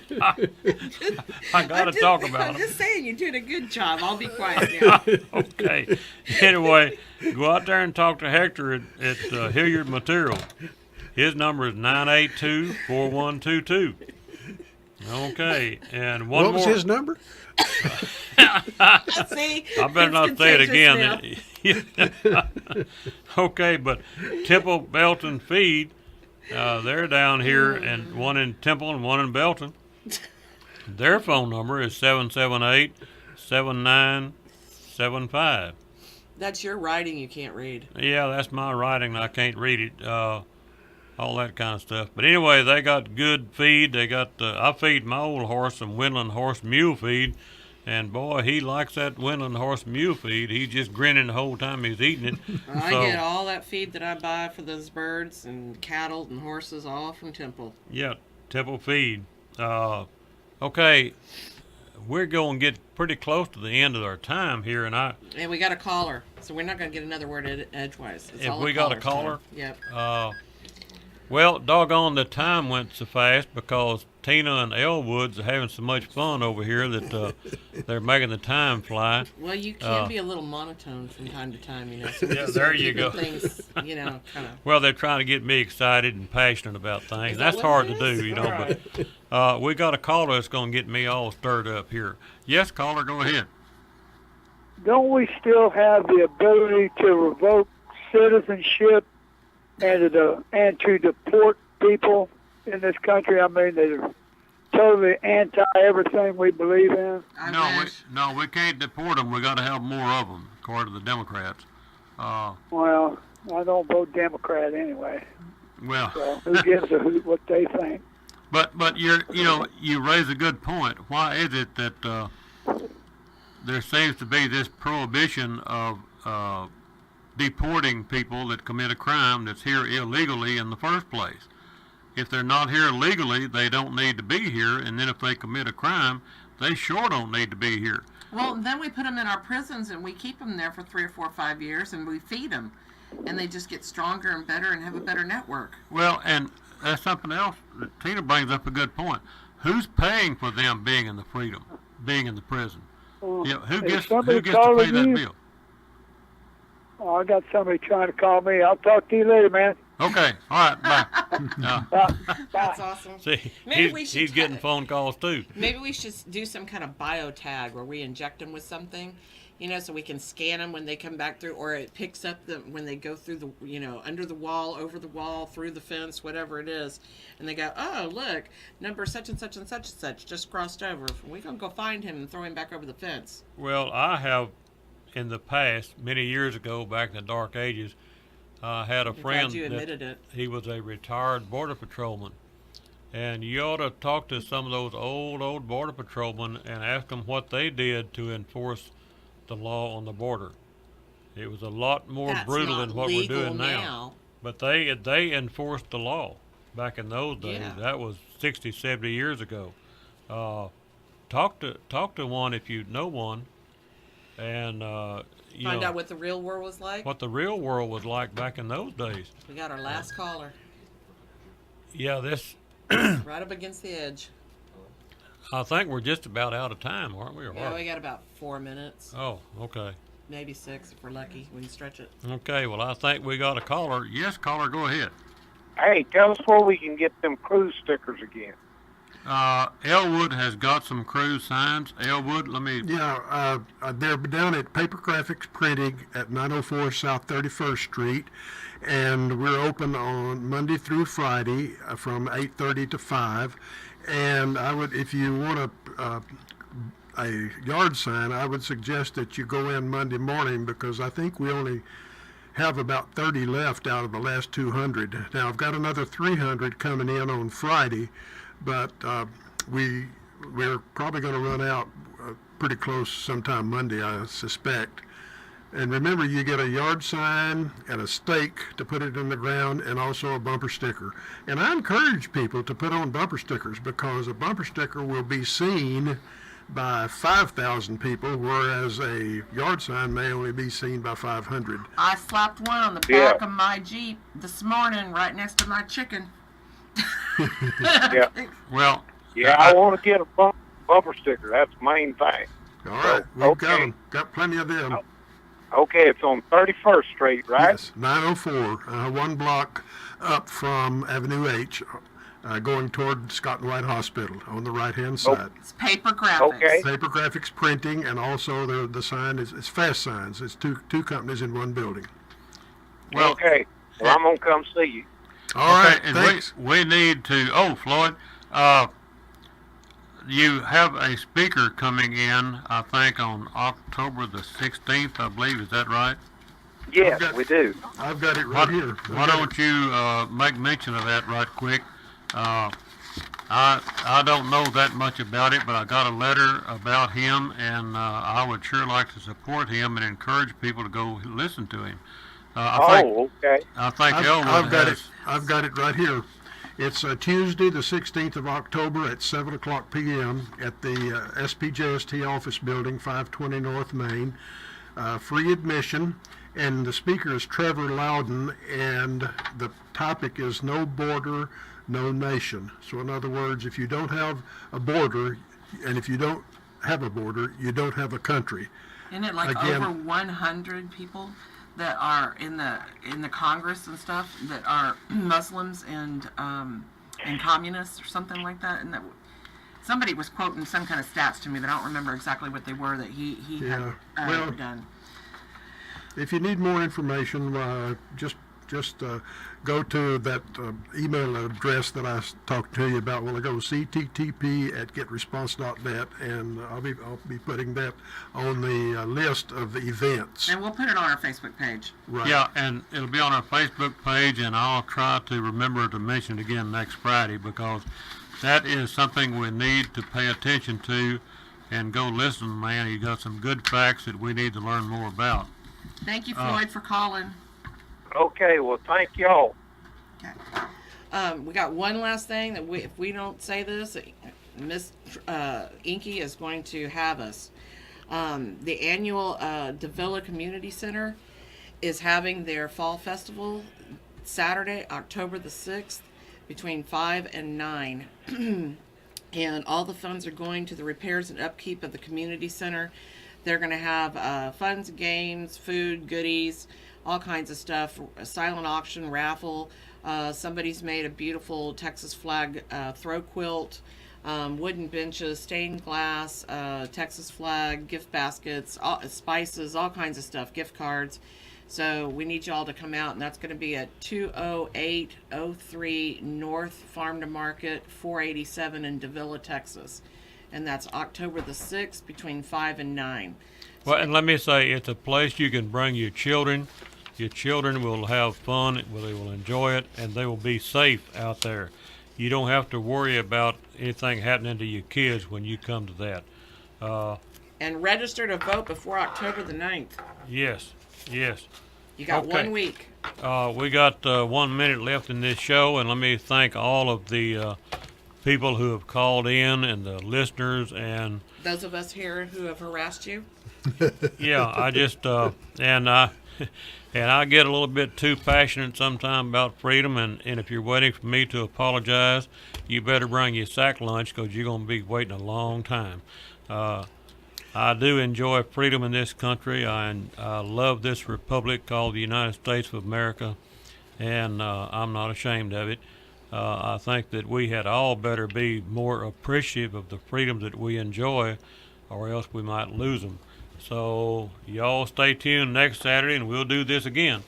I got to talk about I'm them. just saying, you're doing a good job. I'll be quiet now. Okay. Anyway, go out there and talk to Hector at Hilliard Materials. His number is 982-4122. Okay, and one What more. was his number? See, I better not say it again. Okay, but Temple Belton Feed, they're down here, and one in Temple and one in Belton. Their phone number is 778-7975. That's your writing you can't read. Yeah, that's my writing. I can't read it. All that kind of stuff. But anyway, they got good feed. They got. I feed my old horse some Windland horse mule feed, and boy, he likes that Windland horse mule feed. He's just grinning the whole time he's eating it. I get all that feed that I buy for those birds and cattle and horses all from Temple. Yeah, Temple Feed. Okay, we're going to get pretty close to the end of our time here, and And we got a caller, so we're not going to get another word edgewise. It's If all we the got a caller's caller? time. Yep. Well, doggone, the time went so fast because Tina and Elwood's are having so much fun over here that they're making the time fly. Well, you can be a little monotone from time to time, you know. So Yeah, there you go. Things, you know, kind of. Well, they're trying to get me excited and passionate about things. Is that That's what hard it to is? do, you know. All right. But we got a caller that's going to get me all stirred up here. Yes, caller, go ahead. Don't we still have the ability to revoke citizenship and to deport people in this country? I mean, they're totally anti everything we believe in. No, we can't deport them. We got to have more of them, according to the Democrats. Well, I don't vote Democrat anyway. Well, So who gives a hoot what they think? but you raise a good point. Why is it that there seems to be this prohibition of deporting people that commit a crime that's here illegally in the first place? If they're not here legally, they don't need to be here, and then if they commit a crime, they sure don't need to be here. Well, then we put them in our prisons and we keep them there for 3 or 4 or 5 years and we feed them. And they just get stronger and better and have a better network. Well, and that's something else that Tina brings up a good point. Who's paying for them being in the prison? Who gets to pay that bill? Oh, I got somebody trying to call me. I'll talk to you later, man. Okay, all right, bye. That's awesome. See, Maybe we should he's getting phone calls too. Maybe we should do some kind of biotag where we inject them with something so we can scan them when they come back through, or it picks up them when they go through the, under the wall, over the wall, through the fence, whatever it is. And they go, oh, look, number such and such and such and such just crossed over. We're going to go find him and throw him back over the fence. Well, I have in the past, many years ago, back in the dark ages, I had a friend you admitted it. He was a retired border patrolman. And you ought to talk to some of those old border patrolmen and ask them what they did to enforce the law on the border. It was a lot more That's brutal not than what we're doing now. But they enforced the law back in those days. Yeah. That was 60, 70 years ago. Talk to one if you know one, and Find out what the real world was like. What the real world was like back in those days. We got our last caller. Yeah, this. Right up against the edge. I think we're just about out of time, aren't we? Yeah, we got about 4 minutes. Oh, okay. Maybe 6 if we're lucky. We can stretch it. Okay, well, I think we got a caller. Yes, caller, go ahead. Hey, tell us where we can get them cruise stickers again. Elwood has got some cruise signs. Elwood, let me... Yeah, they're down at Paper Graphics Printing at 904 South 31st Street. And we're open on Monday through Friday from 8:30 to 5. And I would, if you want a yard sign, I would suggest that you go in Monday morning, because I think we only have about 30 left out of the last 200. Now, I've got another 300 coming in on Friday, but we're probably going to run out pretty close sometime Monday, I suspect. And remember, you get a yard sign and a stake to put it in the ground, and also a bumper sticker. And I encourage people to put on bumper stickers, because a bumper sticker will be seen by 5,000 people, whereas a yard sign may only be seen by 500. I slapped one on the back of my Jeep this morning, right next to my chicken. Yeah. Well, yeah, I want to get a bumper sticker. That's the main thing. All right, we've got them. Got plenty of them. Okay, it's on 31st Street, right? Yes, 904, 1 block up from Avenue H, going toward Scott and White Hospital on the right-hand side. It's Paper Graphics. Okay. Paper Graphics Printing, and also the sign is Fast Signs. It's two companies in one building. Well, okay. Well, I'm going to come see you. All right, and thanks. we need to... Oh, Floyd, you have a speaker coming in, I think, on October the 16th, I believe. Is that right? Yes, we do. I've got it right here. Why don't you make mention of that right quick? I don't know that much about it, but I got a letter about him, and I would sure like to support him and encourage people to go listen to him. Okay. I think Elwood I've got has... it. I've got it right here. It's Tuesday, the 16th of October at 7 o'clock p.m. at the SPJST office building, 520 North Main. Free admission, and the speaker is Trevor Loudon, and the topic is No Border, No Nation. So in other words, if you don't have a border, and if you don't have a border, you don't have a country. Isn't it like Again, over 100 people that are in the Congress and stuff that are Muslims and communists or something like that? And that somebody was quoting some kind of stats to me, but I don't remember exactly what they were that he Yeah. had Well, done. If you need more information, just go to that email address that I talked to you about a while ago, cttp@getresponse.net, and I'll be putting that on the list of events. And we'll put it on our Facebook page. Right. Yeah, and it'll be on our Facebook page, and I'll try to remember to mention it again next Friday, because that is something we need to pay attention to and go listen, man. You got some good facts that we need to learn more about. Thank you, Floyd, for calling. Okay, well, thank y'all. Okay. We got one last thing that if we don't say this, Miss Inky is going to have us. The annual Davila Community Center is having their fall festival Saturday, October the 6th, between 5 and 9. And all the funds are going to the repairs and upkeep of the community center. They're going to have funds, games, food, goodies, all kinds of stuff, a silent auction, raffle. Somebody's made a beautiful Texas flag throw quilt. wooden benches, stained glass, Texas flag, gift baskets, spices, all kinds of stuff, gift cards. So we need y'all to come out, and that's going to be at 20803 North Farm to Market, 487 in Davila, Texas. And that's October the 6th between 5 and 9. Well, and let me say, it's a place you can bring your children. Your children will have fun, they will enjoy it, and they will be safe out there. You don't have to worry about anything happening to your kids when you come to that. And register to vote before October the 9th. Yes, yes. You got Okay. 1 week. We got 1 minute left in this show, and let me thank all of the people who have called in and the listeners. And Those of us here who have harassed you. yeah, I just and I get a little bit too passionate sometimes about freedom. And if you're waiting for me to apologize, you better bring your sack lunch, because you're going to be waiting a long time. I do enjoy freedom in this country. I love this republic called the United States of America, and I'm not ashamed of it. I think that we had all better be more appreciative of the freedoms that we enjoy, or else we might lose them. So y'all stay tuned next Saturday, and we'll do this again.